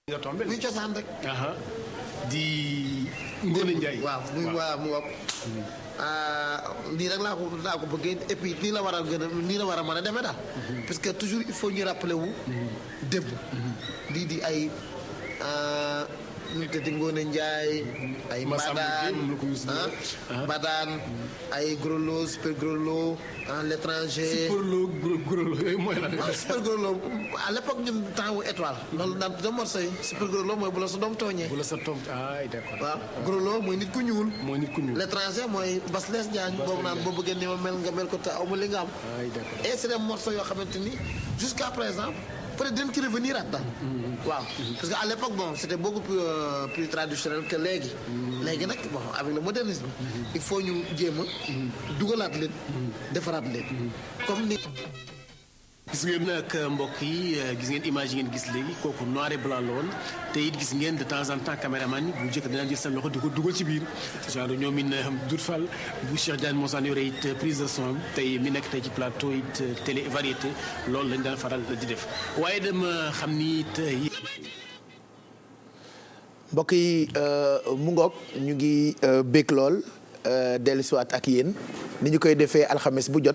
nga tombé muy cosaan rek. di Ngoné Ndiaye. waaw muy waa mu wopp lii rek laa ko bëggee et puis nii la war a gën a nii la war a mën a demee daal. parce que toujours il faut ñu rappeler wu. démb. lii di ay ñu tëdd Ngoné Ndiaye. ay Mbadaan ay Grolo Super Grolo l'étranger. Super Grolo yooyu mooy lan. Super Grolo à l'époque ñun temps wu étoile. loolu daan da morso yi Super Grolo mooy bu la sa doom tooñee. bu la sa doom ay d'accord. waaw Grolo mooy nit ku ñuul. mooy nit ku ñuul. l'étranger mooy Bas Les Diagne boobu naan boo bëggee ni ma mel nga mel ko te aw ma li nga am. ay d'accord. et c'est des morceaux yoo xamante ni jusqu'à présent peut-être dañ ci revenir at daal. waaw parce que à l'époque bon c'était beaucoup plus traditionnel que léegi. léegi nag bon avec le modernisme. il faut ñu jéem a dugalaat leen. defaraat leen. comme ni. gis ngeen nag mbokk yi gis ngeen image yi ngeen gis léegi kooku noir et blanc la woon te it gis ngeen de temps en temps caméraman yi bu njëkk dana jël seen loxo di ko dugal ci biir genre ñoom it Doudou Fall bu Cheikh Diagne Moussa yore it prise de son tey mi nekk tey ci plateau it télé variété loolu lañ daan faral di def waaye dama xam ni it. mbokk yi mu ngoog ñu ngi bég lool dellusiwaat ak yéen. ni ñu koy defee alxames bu jot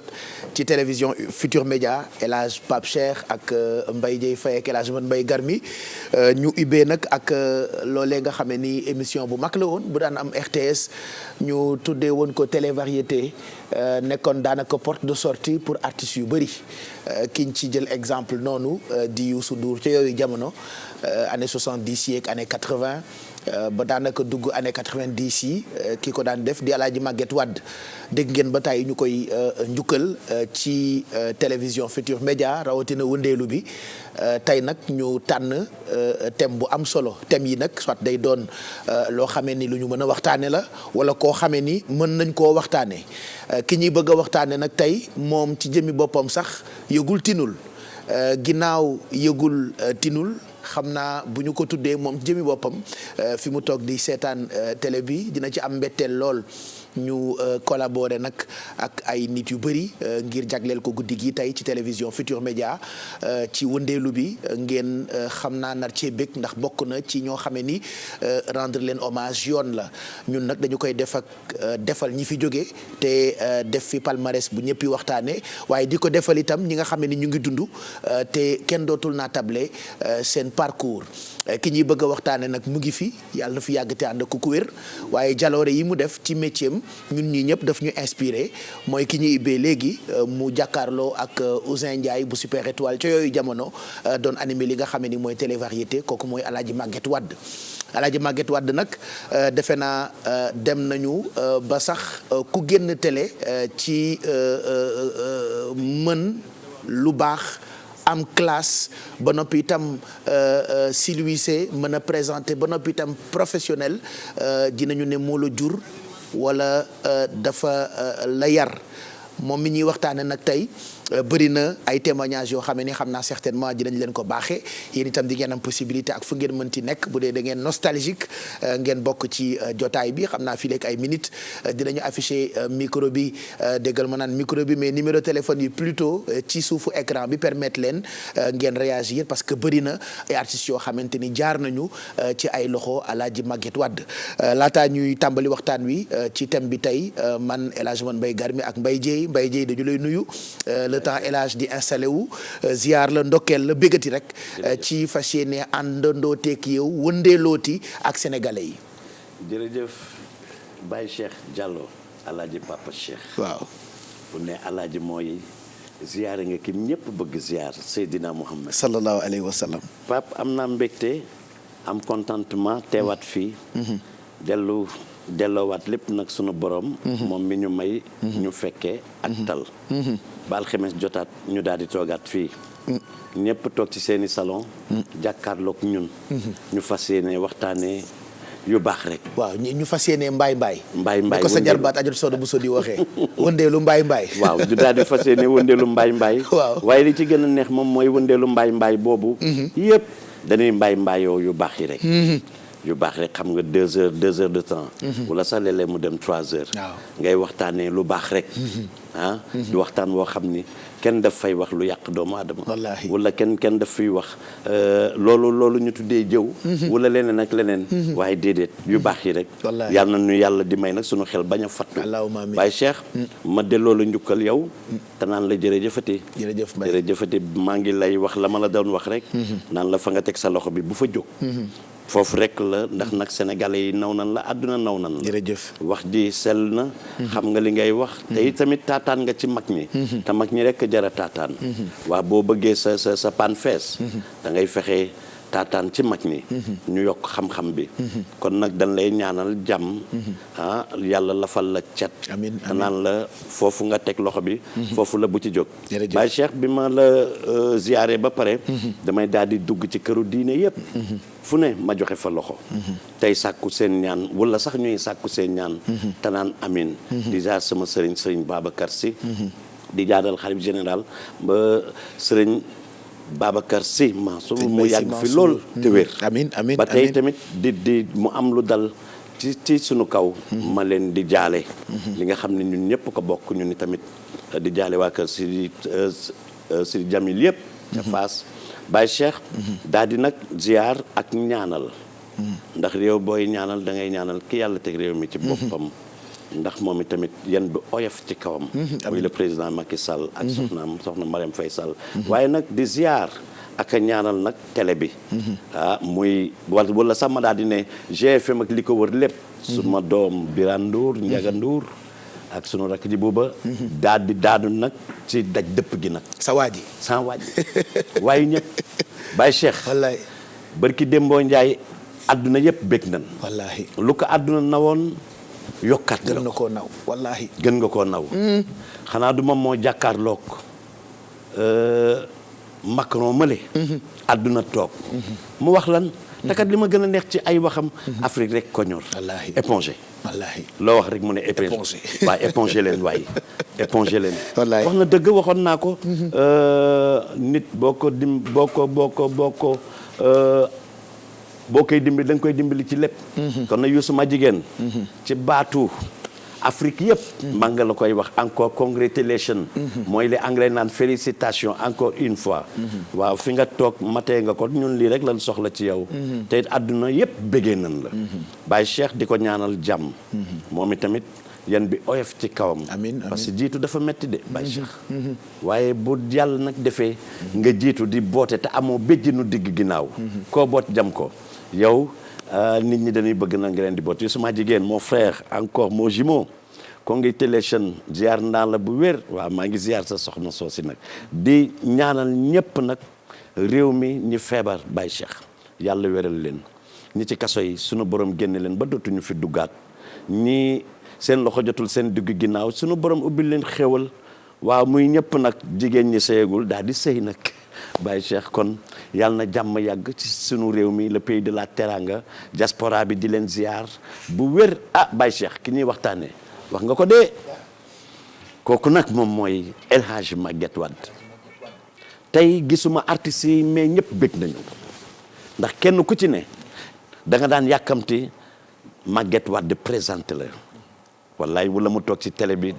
ci télévision Futur Média El Hadj Pape Cheikh ak Mbaye Dieye Faye ak El Hadj Mbaye Garmi ñu ubbee nag ak loolee nga xam ne ni émission bu mag la woon bu daan am RTS ñu tuddee woon ko télé variété nekkoon daanaka porte de sortie pour artistes yu bëri kiñ ci jël exemple noonu di Youssou Ndour ca yooyu jamono année 70 yi ak année 80 ba daanaka dugg année 90 yi ki ko daan def di Alaaji Maguette Wade dégg ngeen ba tey ñu koy njukkal ci télévision Futur Média rawatina wëndeelu bi tey nag ñu tànn thème bu am solo thème yi nag soit day doon loo xamee ni lu ñu mën a waxtaane la wala koo xamee ni mën nañ koo waxtaane ki ñuy bëgg a waxtaane nag tey moom ci jëmmi boppam sax yëgul tinul ginnaaw yëgul tinul xam naa bu ñu ko tuddee moom ci jëmi boppam fi mu toog di seetaan télé bi dina ci am mbetteel lool ñu collaborer nag ak ay nit yu bëri ngir jagleel ko guddi gi tey ci télévision Futur Média ci wëndeelu bi ngeen xam naa nar cee bëgg ndax bokk na ci ñoo xamee ni rendre leen hommage yoon la ñun nag dañu koy def ak defal ñi fi jóge te def fi palmarès bu ñëppi waxtaane waaye di ko defal itam ñi nga xam ne ni ñu ngi dund te kenn dootul naa table seen parcours ki ñuy bëgg a waxtaane nag mu ngi fi yàlla na fi yàgg te ànd ak ku wér waaye jaloore yi mu def ci métier am ñun ñii ñëpp daf ñu inspiré mooy ki ñuy ubbee léegi mu jàkkaarloo ak Ouzin Ndiaye bu Super Étoile ca yooyu jamono doon animé li nga xam ne ni mooy télé variété kooku mooy Alaaji Maguette Wade Alaaji Maguette Wade nag defe naa dem nañu ba sax ku génn télé ci mën lu baax am classe ba noppi itam civilisé mën a présenter ba noppi itam professionnel dinañu ne moo la jur wala dafa la yar moom mi ñuy waxtaane nag tey bëri na ay témoignages yoo xam ne ni xam naa certainement dinañ leen ko baaxee yéen itam di ngeen am possibilité ak fu ngeen mënti nekk bu dee da ngeen nostalgique ngeen bokk ci jotaay bi xam naa fii léegi ay minutes dinañu afficher micro bi déggal ma naan micro bi mais numéro téléphone yi plutôt ci suufu écran bi permettre leen ngeen réagir parce que bëri na ay artistes yoo xamante ni jaar nañu ci ay loxo Alaaji Maguette Wade laataa ñuy tàmbali waxtaan wi ci thème bi tey man El Hadj Mbaye Garmi ak Mbaye Dieye dañu lay nuyu le temps El Hadj di installé wu ziar la ndokkeel la bégati rek ci fas yéene àndandoo teek yow wëndeelooti ak sénégalais yi. jërëjëf Baye Cheikh Diallo Alaaji Papa Cheikh. waaw bu ne Alaaji mooy ziare nga ki ñëpp bëgg ziar Seydina Mouhamed. sallallahu alayhi wa sallam. Pape am naa mbégte am contentement teewaat fii. delloowaat lépp nag sunu borom. moom mi ñu may. ñu fekkee ak tal. ba alxames jotaat ñu daal di toogaat fii. ñëpp toog ci seeni salon. jàkkaarloog ñun. ñu fas yéene waxtaanee yu baax rek. waaw ñu fas yéene mbaay ko sa jarbaat ajot soodo bu so di waxee. wëndeelu mbaay. waaw ñu daal di fas yéene wëndeelu mbaay. waaw waaye li ci gën a neex moom mooy wëndeelu mbaay boobu. yëpp dañuy mbaay yu baax yi rek. yu baax rek xam nga 2 heures de temps. wala sax léeg-léeg mu dem 3 heures. waaw ngay waxtaanee lu baax rek. du waxtaan woo xam ni kenn daf fay wax lu yàq doomu aadama. wallaahi wala kenn daf fiy wax loolu ñu tuddee jëw. wala leneen ak leneen. waaye déedéet yu baax yi rek. wallaahi yàlla na ñu yàlla di may nag sunu xel bañ a fattu. allahumma amiin waaye Cheikh. ma delloo la njukkal yow. te naan la jërëjëfati. jërëjëf Mbaye jërëjëfati maa ngi lay wax la ma la doon wax rek. naan la fa nga teg sa loxo bi bu fa jóg. foofu rek la ndax nag sénégalais yi naw nan la àdduna naw nan la. jërëjëf wax ji sell na. xam nga li ngay wax. te it tamit taataan nga ci mag ñi. te mag ñi rek jara taataan. waa boo bëggee sa paan fees. da ngay fexe taataan ci mag ñi. ñu yokk xam-xam bi. kon nag dañ lay ñaanal jàmm. yàlla lafal la cet. amiin te naan la foofu nga teg loxo bi. foofu la bu ci jóg. jërëjëf Baye Cheikh bi ma la ziyaare ba pare. damay daal di dugg ci këru diine yépp fu ne ma joxe fa loxo. tey sàkku seen ñaan wala sax ñuy sàkku seen ñaan. te naan amin di jaar sama sëriñ Babacar Sy. di jaadal xalif général ba sëriñ Babacar Sy Mansour mu yàgg fi lool te wér. amiin amiin ba tey tamit di mu am lu dal ci sunu kaw. ma leen di jaale. li nga xam ne ñun ñëpp ko bokk ñu ni tamit di jaale waa kër si Jamil yëpp. ca Fass Baye Cheikh. daal di nag ziar ak ñaanal. ndax réew booy ñaanal da ngay ñaanal ki yàlla teg réew mi ci boppam. ndax moom i tamit yan bi oyof ci kawam. muy le président Macky Sall. ak soxna Marième Faye Sall. waaye nag di ziar ak a ñaanal nag télé bi. muy wala sax ma daal di ne GFM ak li ko wër lépp. suma doom Birane Ndour Ndiaga Ndour ak sunu rakk ji booba. daadu nag ci daj dëpp gi nag. sa waa ji waaye ñëpp Baye Cheikh. wallaay barki Dembo Ndiaye àdduna yëpp bég nan. wallaahi lu ko àdduna nawoon. yokkaat gën na koo naw wallaahi. gën nga koo naw. xanaa du moom moo jàkkaarloog Macron mële. àdduna toog. mu wax lan. te kat li ma gën a neex ci ay waxam. Afrique rek ko ñor. wallaahi épongé. wallaahi loo wax rek mu ne épongé. waaye épongé leen waaye. épongé leen. wallaahi wax na dëgg waxoon naa ko. nit boo koy dimbali da nga koy dimbali ci lépp. kon na Youssou ma jigéen. ci baatu Afrique yëpp. maa nga la koy wax encore congratulation. mooy li anglais naan félicitation encore une fois. waaw fi nga toog matee nga ko ñun lii rek lañ soxla ci yow. te it àdduna yëpp bëggee nañ la. Baye Cheikh di ko ñaanal jàmm. moom itamit yan bi oyof ci kawam. amiin parce que jiitu dafa metti de Baye Cheikh. waaye bu yàlla nag defee. nga jiitu di boote te amoo béjjinu digg ginnaaw. koo boot jam ko. yow nit ñi dañuy bëgg na nga leen di boot yu suma jigéen mon frère encore mon jumeau congratulation ziar naa la bu wér waaw maa ngi ziar sa soxna soosi nag di ñaanal ñëpp nag réew mi ñi feebar Baye Cheikh yàlla wéral leen ñi ci kaso yi sunu borom génne leen ba dootuñu fi duggaat ñi seen loxo jotul seen digg ginnaaw sunu borom ubbil leen xéwal waaw muy ñëpp nag jigéen ñi sëyagul daal di sëy nag Baye Cheikh kon yàlla na jàmm yàgg ci sunu réew mi le pays de la teranga diaspora bi di leen ziar bu wér Baye Cheikh ki ñuy waxtaanee wax nga ko dee kooku nag moom mooy El Hadj Maguette Wade tey gisuma artistes yi mais ñëpp bég nañu ndax kenn ku ci ne da nga daan yàkkamti Maguette Wade présenté la wallaay wala mu toog ci télé bi.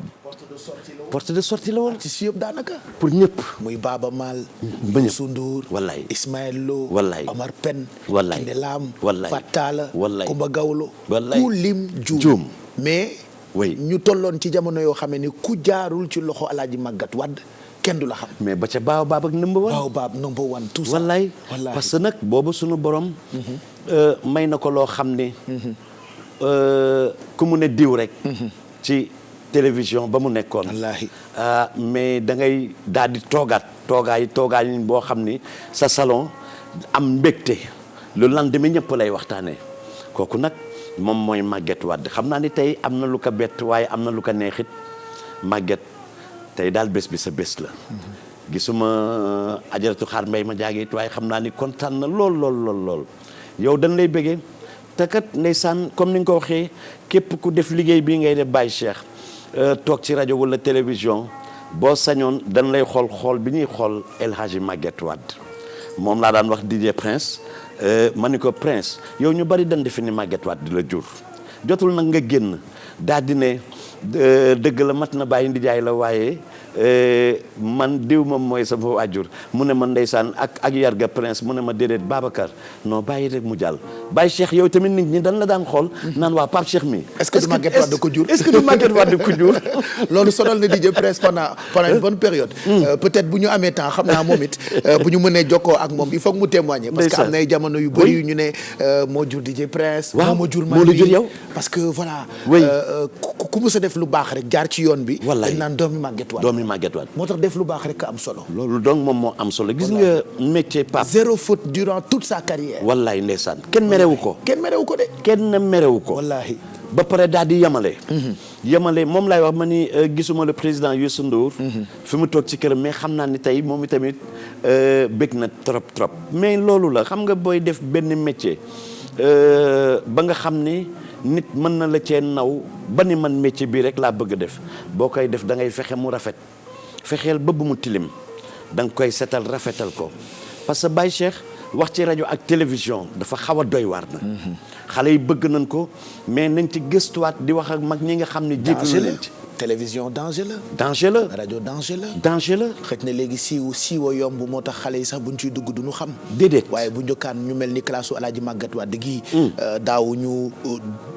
porte de sortie la woon. ci si yëpp daanaka. pour ñëpp. muy Baaba Maal. Mbëñëp Youssou Ndour. wallaay Ismaël Lo. wallaay Omar Pène. wallaay Kiné Lam. wallaay Fatala. wallaay Kumba Gawlo. wallaay ku lim juum. mais. oui ñu tolloon ci jamono yoo xam ne ku jaarul ci loxo Alaaji Maguette Wade kenn du la xam. mais ba ca Baobab ak number one. Baobab number one tout ça. wallaay parce que nag boobu sunu borom. may na ko loo xam ne. ku mu ne diw rek. ci télévision ba mu nekkoon. wallaahi. mais da ngay daal di toogaay boo xam ni sa salon am mbégte lu lendemain ñëpp lay waxtaanee kooku nag moom mooy Maguette Wade xam naa ni tey am na lu ko bett waaye am na lu ko neexit Maguette tey daal bés bi sa bés la. gisuma ajaratu xaar mbay ma jaage it waaye xam naa ni kontaan na lool yow dañ lay bëggee te kat ndeysaan comme ni nga ko waxee képp ku def liggéey bii ngay def Baye Cheikh toog ci rajo wala télévision boo sañoon dañ lay xool bi ñuy xool El Hadji Maguette Wade moom laa daan wax DJ Prince ma ni ko Prince yow ñu bari dañ defe ni Maguette Wade di la jur jotul nag nga génn daal di ne dëgg la mat na bàyyi ndijaay la waaye man diw moom mooy sama waajur mu ne ma ndeysaan ak yarga Prince mu ne ma déedéet Babacar non bàyyi rek mu jàll Baye Cheikh yow tamit nit ñi dañ la daan xool naan waa Pape Cheikh mi est-ce que du Maguette Wade ko jur est-ce que du Maguette Wade ko jur loolu sonal na DJ Prince pendant une bonne période peut-être bu ñu amee temps xam naa moom it bu ñu mënee jokkoo ak moom il faut que mu témoigner parce que am na ay jamono yu bëri yu ñu ne moo jur DJ Prince waaw moo jur moo la jur yow parce que voilà oui ku mu sa def lu baax rek jaar ci yoon bi wallaay dañ naan doomi Maguette Wade moo tax def lu baax rek am solo loolu donc moom moo am solo gis nga métier Pape zéro faute durant toute sa carrière wallaay ndeysaan kenn merewu ko de kenn merewu ko wallaahi ba pare daal di yemale moom laay wax ma ni gisuma le président Youssou Ndour fi mu toog ci këram mais xam naa ni tey moom itamit bëgg na trop mais loolu la xam nga booy def benn métier ba nga xam ni nit mën na la cee naw ba ni man métier bii rek laa bëgg a def boo koy def da ngay fexe mu rafet fexeel ba bu mu tilim da nga koy setal rafetal ko parce que Baye Cheikh wax ci rajo ak télévision dafa xaw a doy waar na xale yi bëgg nañ ko mais nañ ci gëstuwaat di wax ak mag ñi nga xam ne jiitu na leen ci télévision danger la rajo danger la xëj na léegi siiwa yomb moo tax xale yi sax buñ ciy dugg duñu xam déedéet waaye bu njëkkaan ñu mel ni classe u Alaaji Maguette Wade gi daaw ñu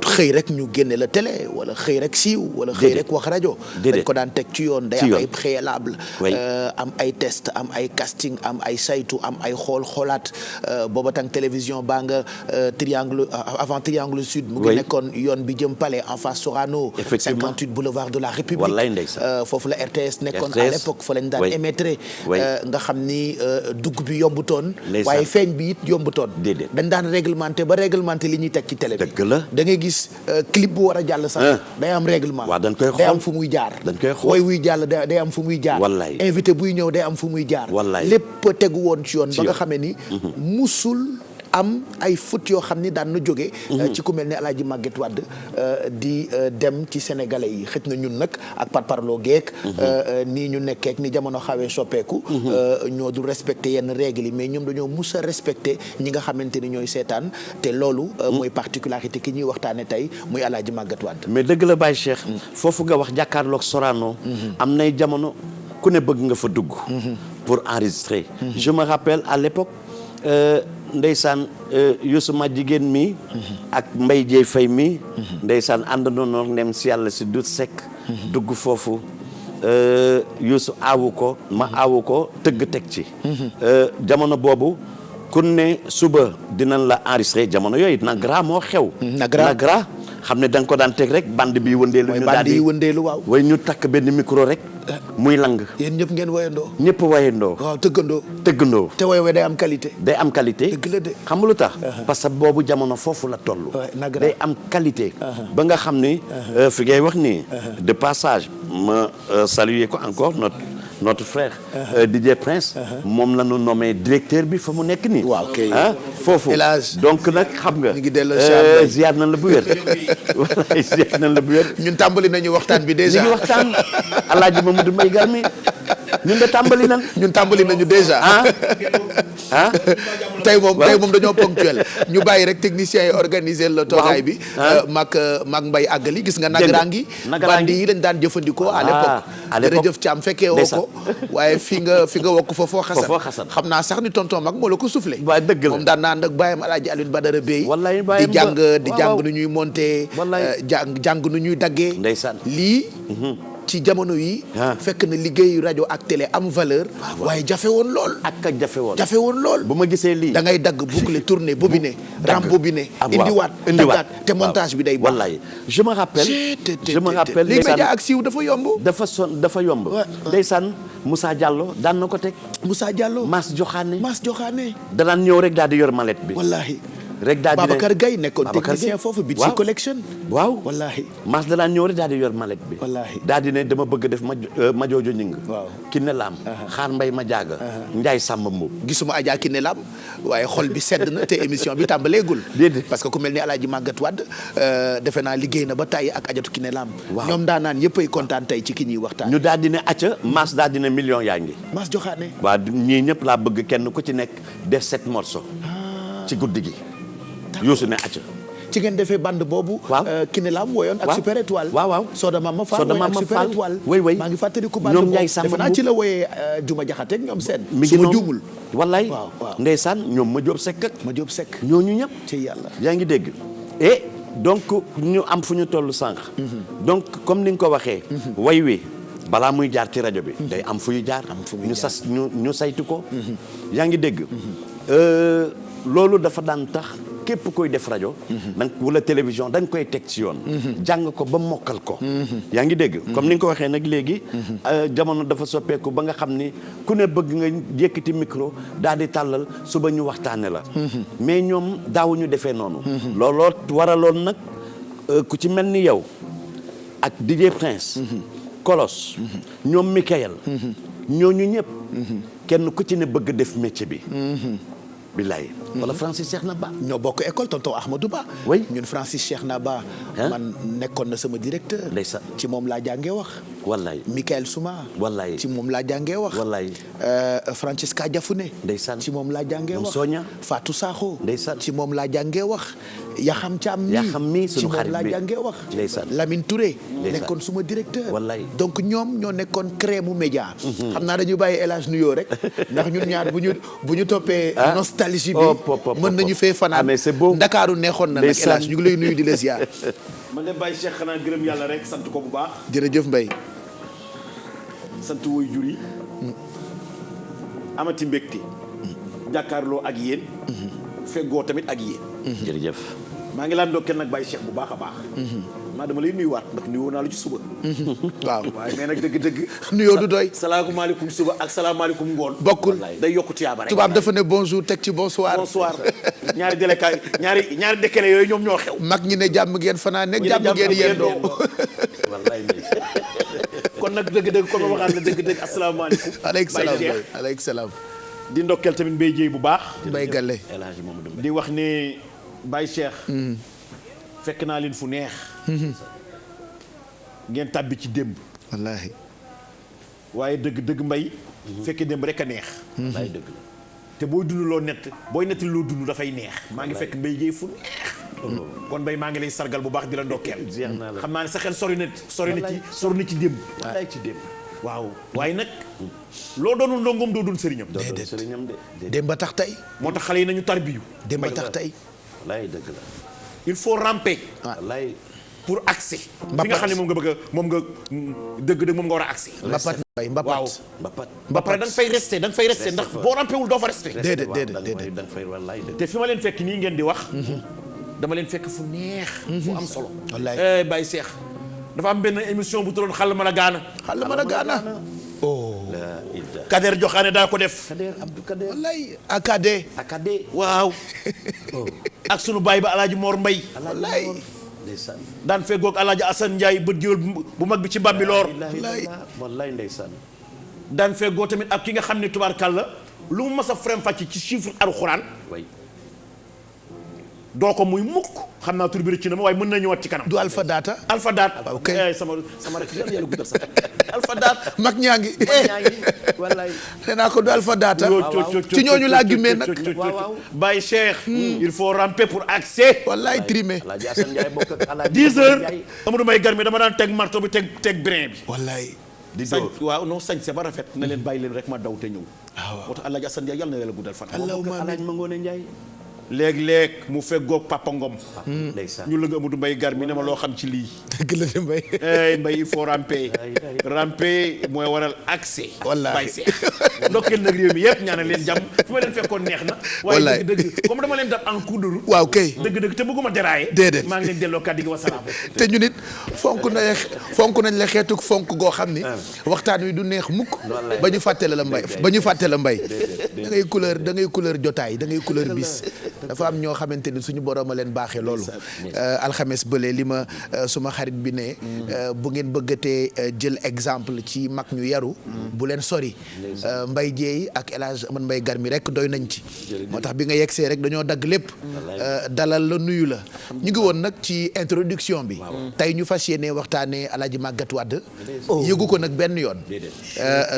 xëy rek ñu génne la télé wala xëy rek siiw wala xëy rek wax rajo dañ ko daan teg ci yoon day am ay préalable am ay test am ay casting am ay saytu am ay xoolaat booba tàng télévision baa nga triangle avant triangle sud mu ngi nekkoon yoon bi jëm palais en face Sorano 58 boulevard de la République foofu la RTS nekkoon à l'époque fa lañ daan émettre nga xam ni dugg bi yombutoon waaye feeñ bi it yombutoon dañ daan réglementé ba réglementé li ñuy teg ci télé bi da ngay gis clip bu war a jàll sax day am règlement day am fu muy jaar way wuy jàll day am fu muy jaar invité buy ñëw day am fu muy jaar lépp tegu woon ci yoon ba nga xamee ni musul am ay foot yoo xam ni daan na jóge ci ku mel ne Alaaji Maguette Wade di dem ci sénégalais yi xëj na ñun nag ak parparloo geek nii ñu nekkeek ni jamono xawee soppeeku ñoo dul respecté yenn règles yi mais ñoom dañoo mus a respecté ñi nga xamante ni ñooy seetaan te loolu mooy particularité ki ñuy waxtaane tey muy Alaaji Maguette Wade mais dëgg la Baye Cheikh foofu nga wax jàkkaarloog Sorano am nay jamono ku ne bëgg nga fa dugg pour enregistrer je me rappelle à l'époque ndeysaan Youssou ma jigéen mi ak Mbaye Dieye Faye mi ndeysaan àndandoo noonu nem si yàlla si dut sekk dugg foofu Youssou aawu ko ma aawu ko tëgg teg ci jamono boobu kun ne suba dinañ la enregistré jamono yooyu Nagra moo xew Nagra xam ne da nga ko daan teg rek bande bi wëndeelu ñu daal di wëndeelu waaw way ñu takk benn micro rek muy lang yéen ñëpp ngeen wayandoo ñëpp wayandoo waaw tëggandoo te way day am qualité dëgg la de xam nga lu tax parce que boobu jamono foofu la toll day am qualité ba nga xam ni fi ngay wax nii de passage ma saluer ko encore notre frère DJ Prince moom la ñu nommé directeur bi fa mu nekk nii waaw kay foofu donc nag xam nga ziar nañ la bu wér wallaay ziar nañ la bu wér ñun tàmbali nañu waxtaan bi déjà ñu ngi waxtaan Alaaji Mamadou Mbaye Garmi ñun de tàmbali nañu déjà tey moom dañoo ponctuel ñu bàyyi rek techniciens yi organiser la toogaay bi mag Mbaye àggali gis nga nagrangi bandi yi lañ daan jëfandikoo à l'époque jërëjëf Thiam fekkee woo ko waaye fi nga wokk foofoo xasan xam naa sax ni tonton mag moo la ko soufflé moom daan naa ànd ak bàyyam Alaaji Alioune Badara Bey di jàng nu ñuy monter jàng nu ñuy daggee lii ci jamono yi fekk na liggéeyu rajo ak télé am valeur waaye jafe woon lool jafe woon lool bu ma gisee lii da ngay dagg boucle tourner bobiné rembobiné indiwaat daggaat te montage bi day baax wallaay je me rappelle léegi média ak siiw dafa yomb ndeysaan Moussa Diallo daan na ko teg Moussa Diallo Mass Joxaane Joxaane danaan ñëw rek daal di yor mallette bi wallaahi rek daal di ne Babacar Gaye nekkoon Babacar technicien Gaye. foofu Beach Waaw. Collection. waaw wallaahi. Mass da daan ñëw rek daal di yor mallette bi. Wallaahi. daal di ne dama bëgg def ma joojo ñing. Waaw. ki ne laam. xaar mbay ma jaaga. Njaay Samba Mbow. gisuma Adja Kiné Lam waaye xol bi sedd na te émission bi tàmbaleegul. Déedéet. parce que ku mel ni Alaaji Maguette Wade defe naa liggéey na ba tàyyi ak Adjatu Kiné Lam. Waaw. ñoom daanaan yëpp ay kontaan tey ci ki ñuy waxtaan. ñu daal di ne acca Mass daal di ne million yaa ngi. Mass Joxaane. waa ñii ñëpp laa bëgg kenn ku ci nekk def 7 morceaux. ci guddi gi. Youssou ne acca. ci ngeen defee bande boobu. Waaw. Kiné Lam woyoon ak Waaw. Super Étoile. waaw waaw. Soda Mama Fall Soda woy ak Mama Super Fall. Étoile. way way. maa ngi fàttaliku bande ñoom boobu Ndiaye Samba defe naa Mbow. ci la woyee Juma Jaxate ak ñoom seen. mi ngi su ma noonu juumul. wallaay. waaw waaw. ndeysaan ñoom ma jóob sekk ak ma Jóob Sekk. ñooñu ñëpp. ci yàlla. yaa ngi dégg et donc ñu am fu ñu toll sànq. donc comme ni nga ko waxee. way wi balaa muy jaar ci rajo bi. day am fu ñu jaar. fu muy ñu jaar. sas ñu saytu ko. yaa ngi dégg. loolu dafa daan tax képp koy def rajo. danga wala télévision dañ koy teg ci yoon. jàng ko ba mokkal ko. yaa ngi dégg comme ni nga ko waxee nag léegi. jamono dafa soppeeku ba nga xam ni ku ne bëgg nga yëkkati micro daal di tàllal suba ñu waxtaane la. mais ñoom daawuñu defee noonu. looloo waraloon nag ku ci mel ni yow ak DJ Prince. Kolos. ñoom Michael. ñooñu ñëpp. kenn ku ci ne bëgg def métier bi. billaay. wala Francis Cheikh na Ba. ñoo bokk école tonton Ahmadou Ba. Oui. ñun Francis Cheikh na Ba. Hein? man nekkoon na sama directeur. Ndeysaan. ci moom laa jàngee wax. wallaay. Michael Souma. wallaay. ci moom laa jàngee wax. wallaay. Francesca Diafouné. Ndeysaan. ci moom laa jàngee Ñoom wax. Sonia. Fatou Sakho. Ndeysaan. ci moom laa jàngee wax. Yaxam Thiam mii. Yaxam mii ci sunu moom xarit laa bi. jàngee wax. Ndeysaan. Lamine Touré. Ndeysaan. nekkoon suma directeur. Wallaay. donc ñoom ñoo nekkoon crème mu média. xam naa dañu bàyyi El Hadj nuyoo rek ndax ñun ñaar bu ñu toppee. nostalgie bi mën nañu fee fanaan. Ah, mais c'est beau. Ndakaaru neexoon na nag El Ndeysaan. Hadj ñu ngi lay nuyu di la ziar. man de Baye Cheikh xanaa gërëm yàlla rek sant ko bu baax jërëjëf Mbaye. sant woy jur yi amati mbégte jàkkaarloo ak yéen feggoo tamit ak yéen jërëjëf. maa ngi laan ndokkeel nag Baye Cheikh bu baax a baax maa dama lay nuyuwaat ndax nuyoo naa la ci suba waaw waaye mais nag dëgg-dëgg nuyoo du doy. salaamaaleykum suba ak salaamaaleykum ngoon bokkul day yokku tiyaaba rek tubaab dafa ne bonjour teg ci bonsoir. bonsoir ñaari déléka ñaari décalé yooyu ñoom ñoo xew mag ñi ne jàmm ngeen fanaan ne jàmm ngeen yendoo. wallaay kon nag dëgg-dëgg kon ma waxaat la dëgg-dëgg asalaamaaleykum aleykum salaam Baye Cheikh Mbaye aleykum salaam. di ndokkeel tamit Mbaye Dieye bu baax Mbaye Galle. El Hadji Mamadou Mbaye. di wax ne Baye Cheikh fekk naa leen fu neex ngeen tàbbi ci démb wallaahi. waaye dëgg Mbaye fekkee démb rek a neex wallaay dëgg la. te booy dund loo nett booy nettali loo dund dafay neex maa ngi fekk Mbaye Dieye fu neex kon Mbaye maa ngi lay sargal bu baax di la ndokkeel jeex naa la. xam naa ne sa xel sori na ci démb wallaay ci démb. waaw waaye nag loo doonul ndongoom doo doon sëriñam doo doon Déedéet. sëriñam de. démb ba tax tey. moo tax xale yi nañu tarbiyu démb ba tax tey. wallaay dëgg la. il faut ramper wallaay. pour accès fi Mbapat. nga xam ne moom nga bëgg a moom nga dëgg moom nga war a accès Mbapat Mbaye Mbapat. waaw Mbapat. ba pare da nga fay resté ndax boo rampewul doo fa resté Déedéet, déedéet, da déedéet. nga fay wallaay dëgg. te fi ma leen fekk nii ngeen di wax dama leen fekk fu neex fu am solo Wallaay. Baye Cheikh dafa am benn émission bu tuddoon xal mën a gaana xal mën a gaana. oh. la ida. Kader Joxaane daa ko def Kader Abdou Kader. wallaay akade. Akade. waaw ak sunu baay ba alaaji Mor Mbay wallaay. ndeysaan. daan feggoog alaaji Assane Ndiaye bët géwél bu mag bi ci Bambilor wallaay. wallaay ndeysaan. daan feggoo tamit ak ki nga xam ne tubaarkàlla lu mu mas a frem fàcc ci chiffre alxuraan way. doo ko muy mukk xam naa tur bi rëcc na ma waaye mën na ñëwaat ci kanam du Alpha Data. Alpha Daat ok. sama rek yàlla guddal sa Alpha Daat mag ñaa ngi. ñaa ngi wallaay. nee naa ko du Alpha Data. ci ñooñu laa gimmee nag. waaw. Baye Cheikh il faut ramper pour accès wallaay trimé. Alaaji Assane Ndiaye bokk ak Alaaji 10 heures Ndiaye. Amadou Mbaye gar mi dama daan teg marteau bi teg brin bi wallaay. di sañ dóor. waaw non sañ c'est ba rafet na leen bàyyi leen rek ma daw te ñëw waaw. moo tax Alaaji Assane Ndiaye yàlla na yàlla guddal fan allahumma Alaaji amiin. Mangoone Ndiaye. léeg-léeg mu feggoog Papa Ngom ndeysaan. ñu la nga Amadou Mbaye gar mi ne ma loo xam ci lii dëgg la de Mbaye. Mbaye il faut ramper ramper mooy waral accès Wallaahi. Baye Cheikh ndokkeel nag réew mi yëpp ñaanal leen jàmm fi ma leen fekkoon neex na waaye Wallaahi. dëgg comme dama leen dab en cours de route waaw kay. dëgg te bëgguma dérailler Déedéet. maa ngi leen delloo kàddu gi wasalaam te ñu nit fonk nañ la xeetuk fonk goo xam ni waxtaan wi du neex mukk ba ñu fàtte la Mbaye ba ñu fàtte la Mbaye da ngay couleur jotaay da ngay couleur bis dafa am ñoo xamante ni suñu borom a leen baaxee loolu. alxames bële li ma suma xarit bi ne. bu ngeen bëggatee jël exemple ci mag ñu yaru. bu leen sori. Mbaye Dièye ak El Hadj Amadou Mbaye Garmi rek doy nañ ci. moo tax bi nga yegsee rek dañoo dagg lépp. dalal la nuyu la. ñu ngi woon nag ci introduction bi. tey ñu fas yéene waxtaanee El Hadj Magatte Wade. yëgu ko nag benn yoon.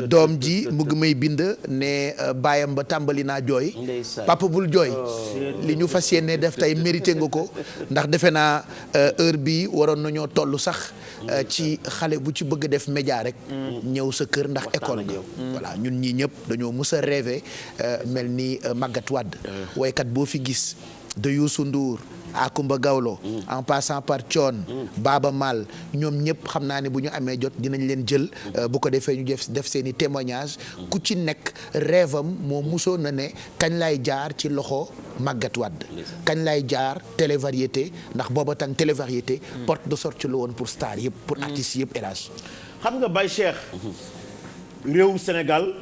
doom ji mu ngi may bind ne baayam ba tàmbali naa jooy. papa bul jooy. li ñu fas yéene def tey mérité nga ko ndax defe naa heure bi waroon nañoo toll sax ci xale bu ci bëgg def média rek. ñëw sa kër ndax école nga. voilà ñun ñii ñëpp dañoo mus a rêvé mel ni Magatte Wade. woykat boo fi gis de Youssou Ndour. Akumba Gawlo en passant par Thione Baaba Maal ñoom ñëpp xam naa ne bu ñu amee jot dinañ leen jël bu ko defee ñu def seeni témoignage ku ci nekk rêve am moo musoon na ne kañ lay jaar ci loxo Magatte Wade kañ lay jaar télévariété ndax booba tam télévariété porte de sortie la woon pour star yëpp pour artistes yëpp élage xam nga Baye Cheikh réewum Sénégal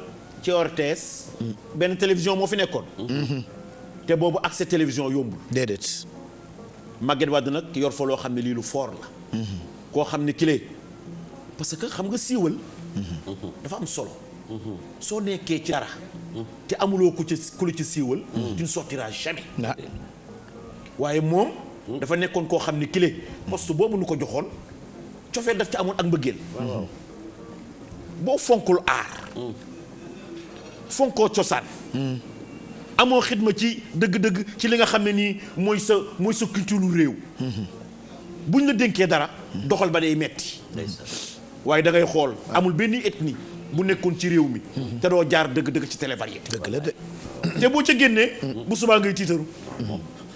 ci RTS benn télévision moo fi nekkoon te boobu accès télévision yombul déedéet Magatte Wade nag yor fa loo xam ne lii lu fort la. koo xam ne kile parce que xam nga siiwal. dafa am solo. soo nekkee ci dara. te amuloo ku la ci siiwal. tu ne sortiras jamais. waaye moom. dafa nekkoon koo xam ne kile poste boobu nu ko joxoon cofee daf ci amoon ak mbëggeel. boo fonkul aar. fonkoo cosaan. amoo xidma ci dëgg-dëgg ci li nga xam ne nii mooy sa culture réew. buñ la dénkee dara. doxal ba day metti waaye da ngay xool amul benn ethnie bu nekkoon ci réew mi. te doo jaar dëgg-dëgg ci télévariété. dëgg la de. te boo ca génnee. bu subaa ngay tiitaru.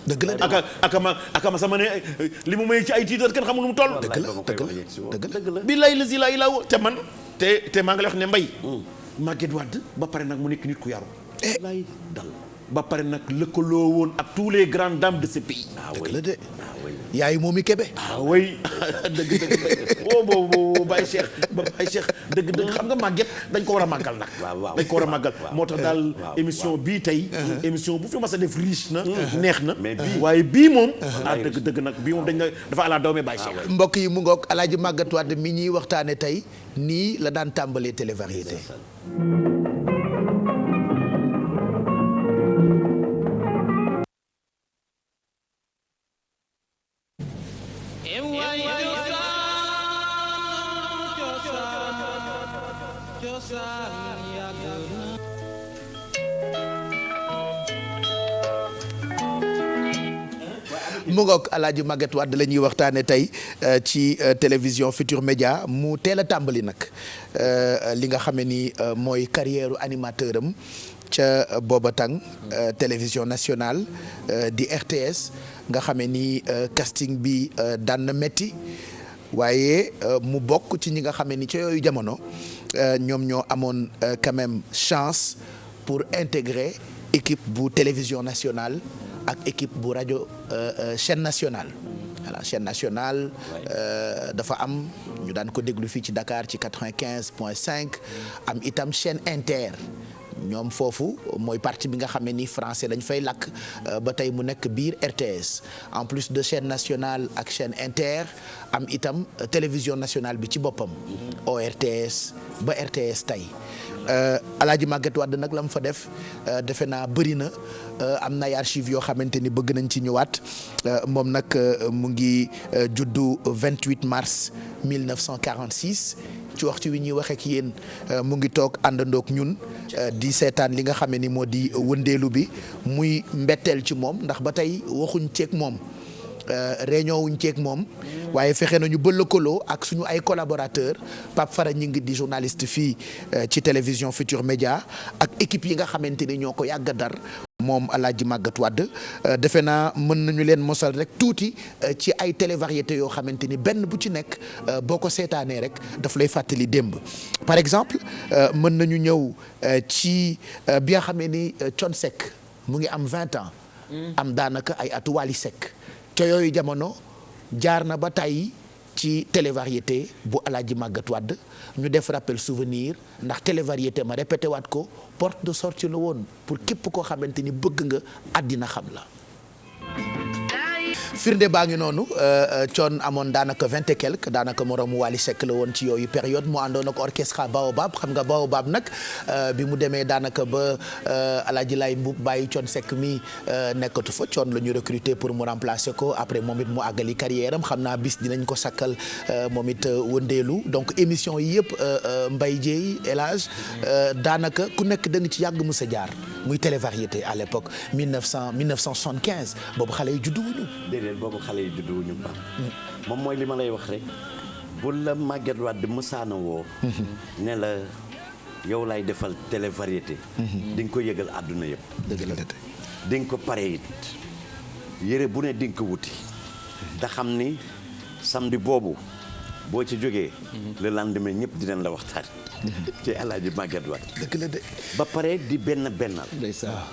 dëgg la de akama sama ne li mu may ci ay tiitar kenn xamul nu mu toll. dëgg la bi lay la si lay la te man te maa ngi lay wax ne Mbaye. Magatte Wade ba pare nag mu nekk nit ku yaru. lay dal. ba pare nag lëkkaloo woon ak tous les grandes dames de ce pays. dëgg la de yaay moom i Kébé. oui dëgg boobu Baye Cheikh dëgg xam nga Magatte dañ ko war a màggal nag. dañ ko war a màggal moo tax daal émission bii tey. émission bu fi mas a def riche na. neex na waaye bii moom. dëgg nag bii moom dafa ala doome Baye Cheikh. mbokk yi mu ngoog El Hadj Magatte Wade mi ñuy waxtaane tey nii la daan tàmbalee télévariété. mu ngoog El Hadj Magatte Wade la ñuy waxtaane tey ci télévision Futur Média mu teel a tàmbali nag li nga xam ne ni mooy carrière animateur am ca booba tàng télévision nationale di RTS nga xam ne ni casting bi daan na metti waaye mu bokk ci ñi nga xam ne ni ca yooyu jamono ñoom ñoo amoon quand même chance pour intégrer équipe bu télévision nationale ak équipe bu rajo chaîne nationale. voilà chaîne nationale dafa am ñu daan ko déglu fii ci Dakar ci 95.5 am itam chaîne inter ñoom foofu mooy partie bi nga xam ne ni français dañ fay lakk ba tey mu nekk biir RTS en plus de chaîne nationale ak chaîne inter am itam télévision nationale bi ci boppam ORTS ba RTS tey El Hadj Magatte Wade nag la mu fa def defe naa bëri na am na ay archives yoo xamante ni bëgg nañ ci ñëwaat moom nag mu ngi juddu 28 mars 1946 ci waxtu wi ñuy waxee ak yéen mu ngi toog àndandoog ñun di seetaan li nga xam ne ni moo di wëndeelu bi muy mbetteel ci moom ndax ba tey waxuñ ceeg moom réunion wuñ ceeg moom waaye fexe nañu ba lëkkaloo ak suñu ay collaborateurs Pape Fara ñi ngi di journaliste fii ci télévision Futur Média ak équipe yi nga xamante ni ñoo ko yàgg a dar moom El Hadj Magatte Wade defe naa mën nañu leen mosal rek tuuti ci ay télévariétés yoo xamante ni benn bu ci nekk boo ko seetaanee rek daf lay fàttali démb par exemple mën nañu ñëw ci bi nga xamee ni Thione Seck mu ngi am 20 ans. am daanaka ay atu Wally Seck ca yooyu jamono jaar na ba tey ci télévariété bu El Hadj Magatte Wade ñu def rappel souvenir ndax télévariété ma répété waat ko porte de sortie la woon pour képp koo xamante ni bëgg nga àddina xam la. firnde baa ngi noonu Thione amoon daanaka 20 et quelque daanaka moromu Wally Seck la woon ci yooyu période mu àndoon ak orchestre Baobab xam nga Baobab nag bi mu demee daanaka ba Alaaji Laay Mbub bàyyi Thione Seck mi nekkatu fa Thione la ñu recruter pour mu remplacer ko après moom it mu àggali carrière am xam naa bis dinañ ko sakkal moom it wëndeelu donc émission yi yëpp Mbaye Dièye El Hadj daanaka ku nekk da nga ci yàgg mu sa jaar muy télévariété à l'époque 1975 boobu xale yi juddu wuñu. déedéet boobu xale yi juddu wuñu Pape. moom mooy li ma lay wax rek bu la Maguette Wade mësaana woo. ne la yow lay defal télévariété. di nga ko yëgal àdduna yëpp. dëgg la di nga ko pare it yére bu ne di nga ko wuti. te xam ni samedi boobu boo ci jógee. le lendemain ñëpp dinañ la waxtaan. ci El Hadj Maguette Wade. dëgg la de. ba pare di benn bennal.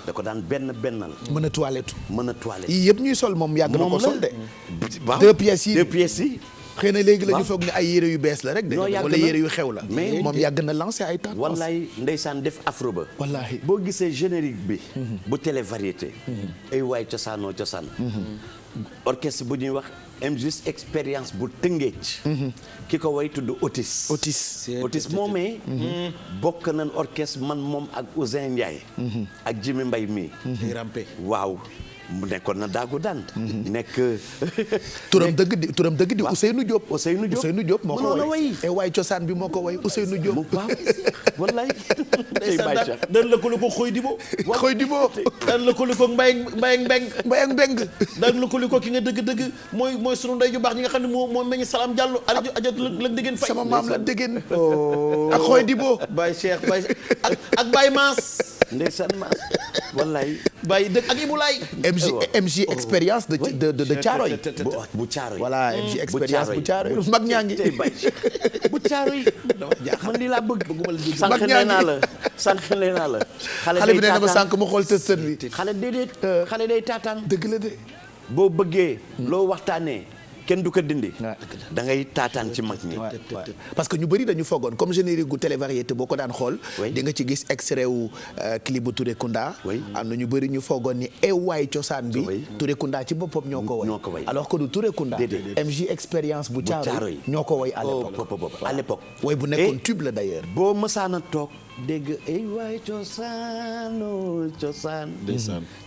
da ko daan benn bennal. mën a toilette. yii yëpp ñuy sol moom yàgg na ko sol de. waaw 2 pièces yi xëy na léegi la ñu foog ne ay yére yu bees la rek de. wala yére yu xew la. mais moom yàgg na lancé ay temps. wallaay ndeysaan def afro ba. wallaahi boo gisee générique bi. bu télé variété. ay waay cosaanoo cosaan. orchestre bu ñuy wax MJ's expérience bu Tëngéej. ki ko way tudd Otis. Otis moomee. bokk nañ orchestre man moom ak Ousin Ndiaye. ak Jimi Mbay mii. waaw. mu nekkoon na daagu daan. nekk. turam dëgg di Ousseynou Diop. Ousseynou Diop moo ko way. waay cosaan bi moo ko way Ousseynou Diop. waaw wallaay. dan la ko xooy dibo. xooy dibo. dan la ko Mbayang Mbeng. dan la ko ki nga dëgg mooy sunu ndey ju baax ñi nga xam ne moo meññ Salam Diallo. ajot la dégeen fay. sama maam la dégeen. ak xooy dibo. Baye Cheikh ak Baye Maas. ndeysaan Maas wallaay. Baye dëgg ak Ibulaay. MJ expérience de Thiaroye. bu Thiaroye. voilà MJ expérience bu Thiaroye mag ñaa ngi. bu Thiaroye. man lii laa bëgg. sànq nee naa la. xale bi nee na ma sànq mu xool tëstën bi. xale déedéet. xale day taataan. dëgg la de. boo bëggee. loo waxtaanee. kenn du ko dindi. da ngay taataan ci mag ñi. parce que ñu bëri dañu foogoon comme générique gu télévariété boo ko daan xool. di nga ci gis extrait wu clip bu Touré Kunda. am na ñu bëri ñu foogoon ni waay cosaan bi. Touré Kunda ci boppam ñoo ko way. alors que du Touré Kunda. MJ expérience bu Thiaroye ñoo ko way à l'époque. way bu nekkoon tube la d'ailleurs. boo mësaana toog dégg waay cosaano cosaan.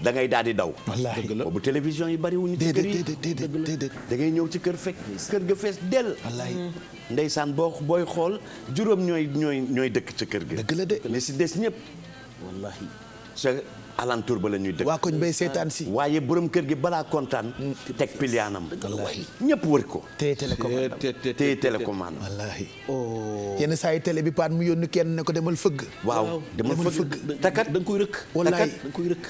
da ngay daal di daw. wallaahi boobu télévision yi bari wuñu ci kër yi. déedéet da ngay ñëw ci kër fekk kër ga fees dell. wallaahi ndeysaan booy xool juróom ñooy dëkk ca kër ga. dëgg la de li si des ñëpp. wallaahi sa alentour ba la ñuy dëkk. waa koñ bay seetaan si. waaye borom kër gi balaa kontaan. teg piliyaanam. wallaahi ñëpp wër ko. téye télécommande. wallaahi. yenn saa yi télé bi paan mu yónni kenn ne ko demal fëgg. waaw demal fëgg. takat da nga koy rëkk. wallaahi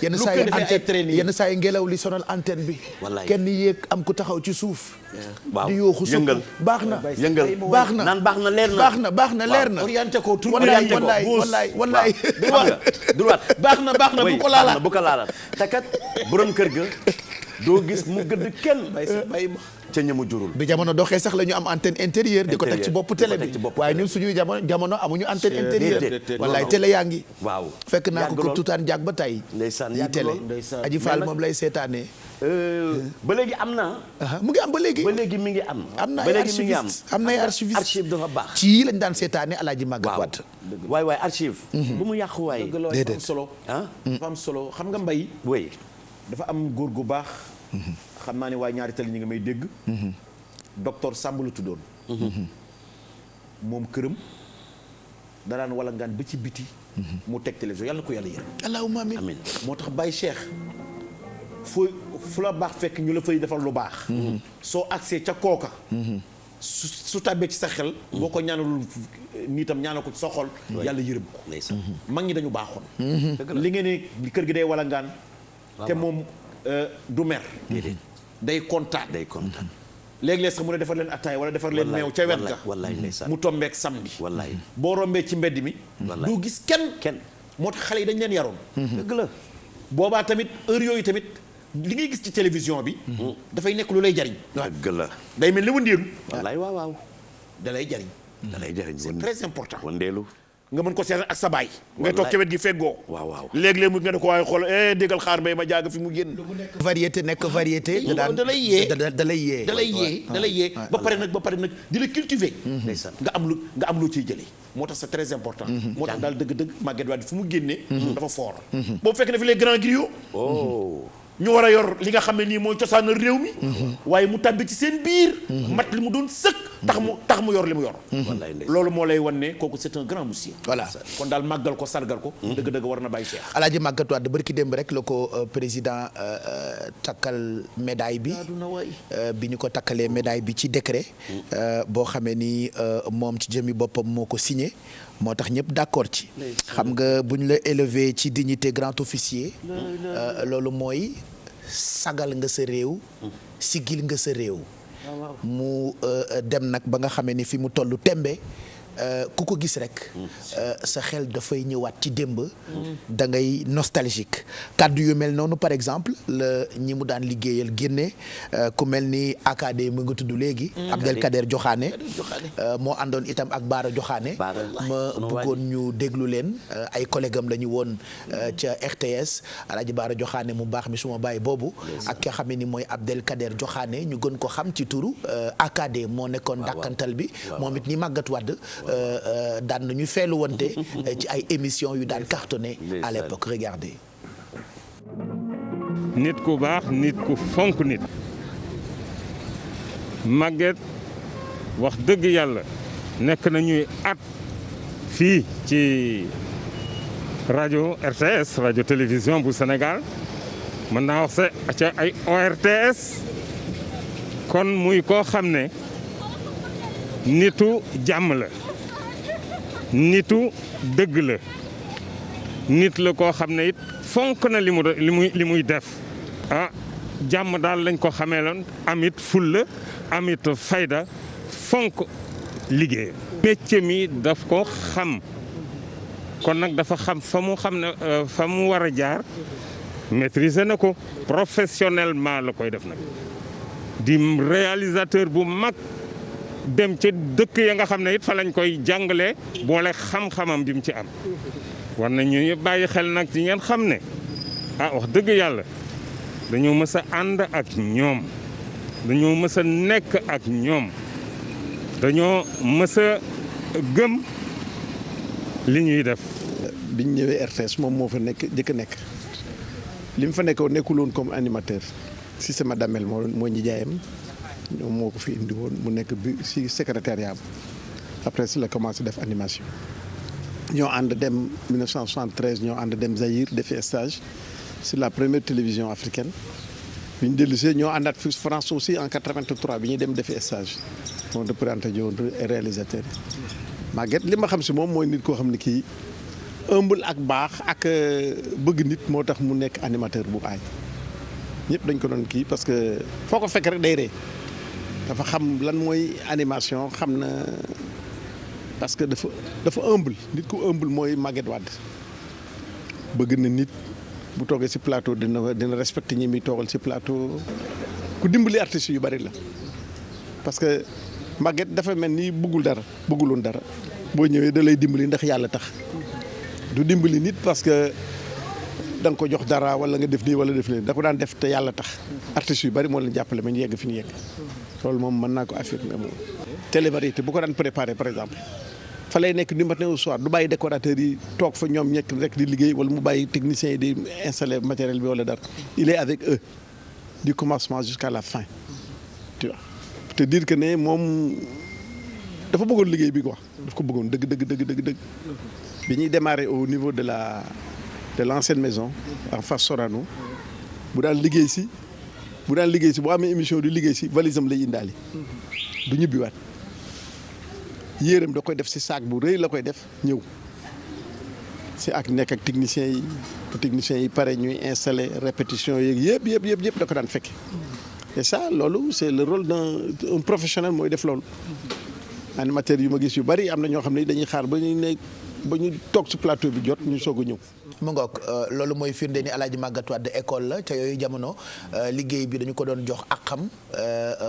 yenn saa yi ngelaw li sonal antenne bi. wallaahi kenn yéeg am ku taxaw ci suuf. waaw di yooxu yëngal baax na. yëngal baax na naan baax na leer na. orienté ko tur wallaay droite baax na bu ko laalaat takat borom kër ga doo gis mu gëdd kenn ca ñamu jurul. bi jamono doxee sax la ñu am antenne intérieure di ko teg ci bopp télé bi waaye ñun suñuy jamono amuñu antenne intérieure. wallaay télé yaa ngi. waaw fekk naa ko ko tutaan jàg ba tey. ndeysaan yi télé Aji Fall moom lay seetaanee. ba léegi am na. mu ngi am ba léegi. mi ngi am. am na ay archiviste am na ay archiviste. archive dafa baax. ci yii lañ daan seetaanee Alaaji Maguette Wade. waay archive. bu mu yàqu waay. dafa am solo. dafa am solo xam nga Mbaye. oui. dafa am góor gu baax. xam naa ne waaye ñaari tali ñi nga may dégg. docteur Samb la tuddoon. moom këram da daan wala ngaan ba ci biti. mu teg télévision yàlla na ko yàlla yërëm. allahumma amiin. moo tax Baye Cheikh fu la baax fekk ñu la fay defal lu baax. soo agsee ca kooka. su tàbbee ci sa xel. boo ko ñaanalul niitam ñaanal ko ci sa xol. yàlla yërëm ko. mag ñi dañu baaxoon. li ngeen ne kër gi day wala ngaan. te moom du mer. day kontaan. léeg-léeg sax mu ne defar leen attaay wala defar leen meew ca wet ga. mu tombeek samedi. boo rombee ci mbedd mi. doo gis kenn. moo tax xale yi dañ leen yaroon. dëgg la. boobaa tamit heure yooyu tamit li ngay gis ci télévision bi. dafay nekk lu lay jariñ. dëgg la. day mel ni wëndeelu. wallaay waaw. da lay jariñ. da lay jariñ c'est très important. wëndeelu. nga mën ko seetaan ak sa baay. ngay toog ca wet gi feggoo. waaw léeg-léeg mu nga ne ko waaye xool déggal xaar mbay ma jaaga fi mu génn. variété nekk variété. da lay yee da lay yee. ba pare nag di la cultiver. nga am lu ciy jëlee. moo tax c'est très important. moo tax daal dëgg-dëgg Maguette Wade fu mu génnee. dafa fort. boobu fekk na fi les grands griots. ñu war a yor li nga xam ne nii mooy cosaanu réew mi. waaye mu tàbbi ci seen biir. mat li mu doon sëkk. tax mu yor li mu yor. loolu moo lay wan ne kooku c'est un grand monsieur. voilà kon daal màggal ko sargal ko. dëgg-dëgg war na bàyyi Cheikh. Alaaji Maguette Wade barki démb rek la ko président takkal médaille bi. bi ñu ko takkalee médaille bi ci décret. boo xamee ni moom ci jëmi boppam moo ko signé. moo tax ñëpp d'accord ci. xam nga bu ñu la élevé ci dignité grand officier. loolu mooy sagal nga sa réew. sigil nga sa réew. mu dem nag ba nga xamee ni fi mu tollu tembe ku ko gis rek sa xel dafay ñëwaat ci démb. da ngay nostalgique kàddu yu mel noonu par exemple la ñi mu daan liggéeyal génne ku mel ni AKD mu nga tudd léegi. Abdelkader Joxaane moo àndoon itam ak Baara Joxaane ma bëggoon ñu déglu leen ay collègue am la ñu woon ca RTS Alaaji Baara Joxaane mu baax mi suma bàyyi boobu ak ki nga xam ne ni mooy Abdelkader Joxaane ñu gën ko xam ci turu AKD moo nekkoon dàkkantal bi moom it ni Maguette Wade daan nañu feelu wante ci ay émissions yu daan cartonné à l'époque regardez. nit ku baax nit ku fonk nit Maguette wax dëgg yàlla nekk nañuy at fii ci rajo RTS rajo télévision bu Sénégal mën naa wax ca ay ORTS kon muy koo xam ne nitu jàmm la nitu dëgg la nit la koo xam ne it fonk na li muy def jàmm daal lañ ko xamee loon amit fulla amit fayda fonk liggéey métier mi daf ko xam kon nag dafa xam fa mu war a jaar maîtriser na ko professionnellement la koy def nag di réalisateur bu mag dem ci dëkk ya nga xam ne it fa lañ koy jàngalee boole xam-xamam bi mu ci am war nañu bàyyi xel nag ci ngeen xam ne wax dëgg yàlla dañoo mës a ànd ak ñoom dañoo mës a nekk ak ñoom dañoo mës a gëm li ñuy def. biñ ñëwee RTS moom moo fa nekk jëkk a nekk li mu fa nekkoon nekkuloon comme animateur si sama damel moo ñi jaayam ñoom moo ko fi indi woon mu nekk bi si secrétariat après si la commencé def animation ñoo ànd dem 1973 ñoo ànd dem Zaïre defi stage sur la première télévision africaine bi ñu dellusee ñoo àndaat fi France aussi en 83 bi ñuy dem defi stage moom représenté jowoon réalisateur Maguette li ma xam si moom mooy nit koo xam ne kii ëmbul ak baax ak bëgg nit moo tax mu nekk animateur bu aay ñëpp dañ ko doon kii parce que foo ko fekk rek day ree dafa xam lan mooy animation xam na parce que dafa humble nit ku humble mooy Maguette Wade bëgg na nit bu toogee ci plateau dina respecté ñi muy toogal ci plateau ku dimbali artistes yu bari la parce que Maguette dafa mel ni bëgguloon dara boo ñëwee da lay dimbali ndax yàlla tax du dimbali nit parce que da nga ko jox dara wala nga def nii wala def nii da ko daan def te yàlla tax artistes yu bari moo leen jàppale ma ñu yegg fi ñu yegg loolu moom mën naa ko affirmer moom. Télé-variété bu ko daan préparé par exemple fa lay nekk du matin au soir du bàyyi décorateur yi toog fa ñoom ñekk rek di liggéey wala mu bàyyi techniciens yi di installer matériel bi wala dara il est avec eux du commencement jusqu'à la fin tu vois. te dire que ne moom dafa bëggoon liggéey bi quoi daf ko bëggoon dëgg bi ñuy démarrer au niveau de l'ancienne maison en face Sorano bu daan liggéey si boo amee émission di liggéey si valise am lay indaale du ñibbiwaat yéeram da koy def si saak bu rëy la koy def ñëw si ak nekk ak techniciens yi pare ñuy installer répétition yeeg yëpp da ko daan fekke et ça loolu c'est le rôle d'un professionnel mooy def loolu animateur yu ma gis yu bari am na ñoo xam ne dañuy xaar ba ñu toog ci plateau bi jot ñu soog a ñëw mu ngoog loolu mooy firnde ni Alaaji Màggat Wàdd école la ca yooyu jamono liggéey bi dañu ko doon jox àqam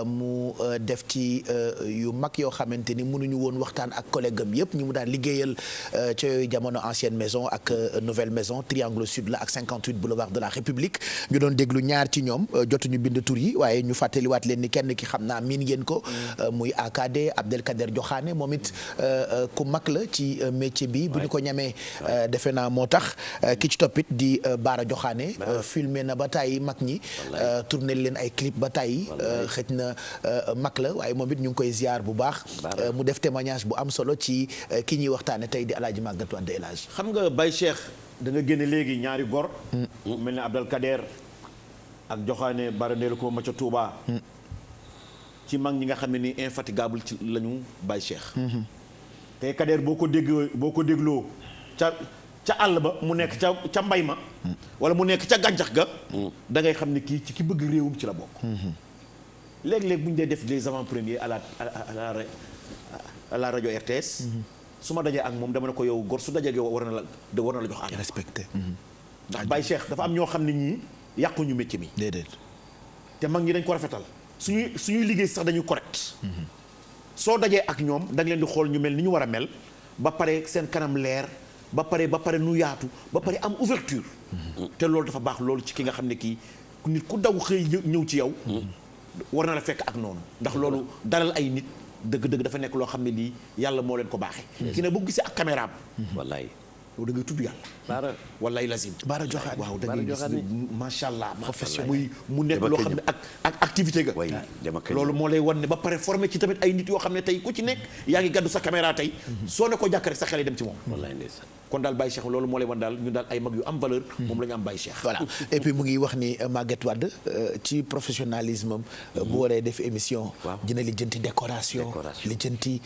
mu def ci yu mag yoo xamante ni mënuñu woon waxtaan ak collègue am yëpp ñu mu daan liggéeyal ca yooyu jamono ancienne maison ak nouvelle maison Triangle Sud la ak 58 boulevard de la République ñu doon déglu ñaar ci ñoom jotuñu bind tur yi waaye ñu fàttaliwaat leen ni kenn ki xam naa miin ngeen ko muy AKD Abdelkader Joxaane moom it ku mag la ci métier bi bu ñu ko ñamee defe naa moo tax ki ci toppit di Baara Joxaane filmé na ba tàyyi mag ñi tourné leen ay clip ba tàyyi xëj na mag la waaye moom it ñu ngi koy ziar bu baax mu def témoignage bu am solo ci ki ñuy waxtaane tey di Alaaji Màggat Wàdd El Hadj. xam nga Baye Cheikh da nga génne léegi ñaari gor mel ne Abdel Kader ak Joxaane barandeelu ko ma ca Touba ci mag ñi nga xam ne ni infatigable ci lañu Baye Cheikh te Kader boo ko dégloo ca àll ba mu nekk ca mbay ma wala mu nekk ca gàncax ga da ngay xam ne kii ci ki bëgg réewum ci la bokk léeg-léeg bu ñu dee def les avant-premiers à la rajo RTS su ma dajee ak moom dama ne ko yow gor su dajee ak yow war na la jox ànd respecté ndax Baye Cheikh dafa am ñoo xam ne ñii yàquñu métier mi déedéet te mag ñi dañ ko rafetal suñuy liggéey sax dañuy correct soo dajee ak ñoom da nga leen di xool ñu mel ni ñu war a mel ba pare seen kanam leer ba pare nu yaatu ba pare am ouverture te loolu dafa baax loolu ci ki nga xam ne kii nit ku daw xëy ñëw ci yow war na la fekk ak noonu ndax loolu dalal ay nit dëgg-dëgg dafa nekk loo xam ne lii yàlla moo leen ko baaxee ki ne boo gisee ak caméra wallaay yow da ngay tudd yàlla Baara wallaay lazim Baara Joxaane waaw da ngay gis macha allah professionnel mu nekk loo xam ne ak activité ga loolu moo lay wan ne ba pare formé ci tamit ay nit yoo xam ne tey ku ci nekk yaa ngi gàddu sa caméra tey soo ne ko jàkk rek sa xel yi dem ci moom wallaay ndeysaan kon daal Baye Cheikh loolu moo lay wan daal ñu daal ay mag yu am valeur moom la ñu am Baye Cheikh voilà et puis mu ngi wax ni Màggat Wàdd ci professionnalisme bu waree def émission dina lijjanti décoration lijjanti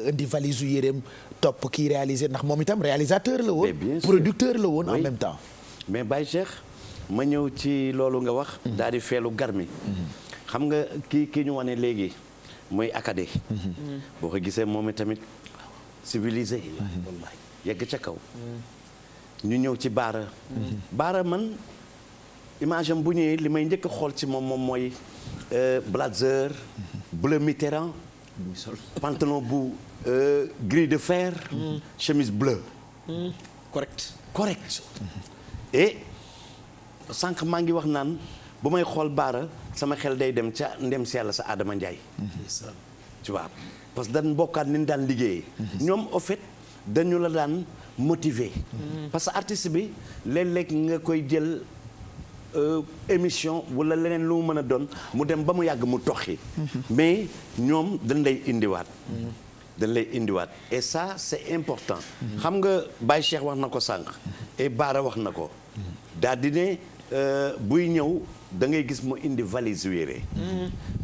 indi valise u yéreem topp kii réaliser ndax moom itam réalisateur la woon producteur la woon en même temps mais Baye Cheikh ma ñëw ci loolu nga wax daal di feelu garmi xam nga kii ñu wane léegi mooy akade boo ko gisee moom tamit civilisé wallaay yegg ca kaw ñu ñëw ci baara man image am bu ñëwee li may njëkk a xool ci moom mooy blazer bleu Mitterrand pantalon bu gris de fer chemise bleue correct et sànq maa ngi wax naan bu may xool baara sama xel day dem ca ndem si yàlla sa Adama Ndiaye tu vois parce que dañ bokkaat ni ñu daan liggéeyee ñoom au fait dañu la daan motiver parce que artiste bi léeg-léeg nga koy jël émission wala leneen lu mu mën a doon mu dem ba mu yàgg mu toxi mais ñoom dañ lay indiwaat et ça c'est important xam nga Baye Cheikh wax na ko sànq et Baara wax na ko daal di ne buy ñëw da ngay gis mu indi valise wéeree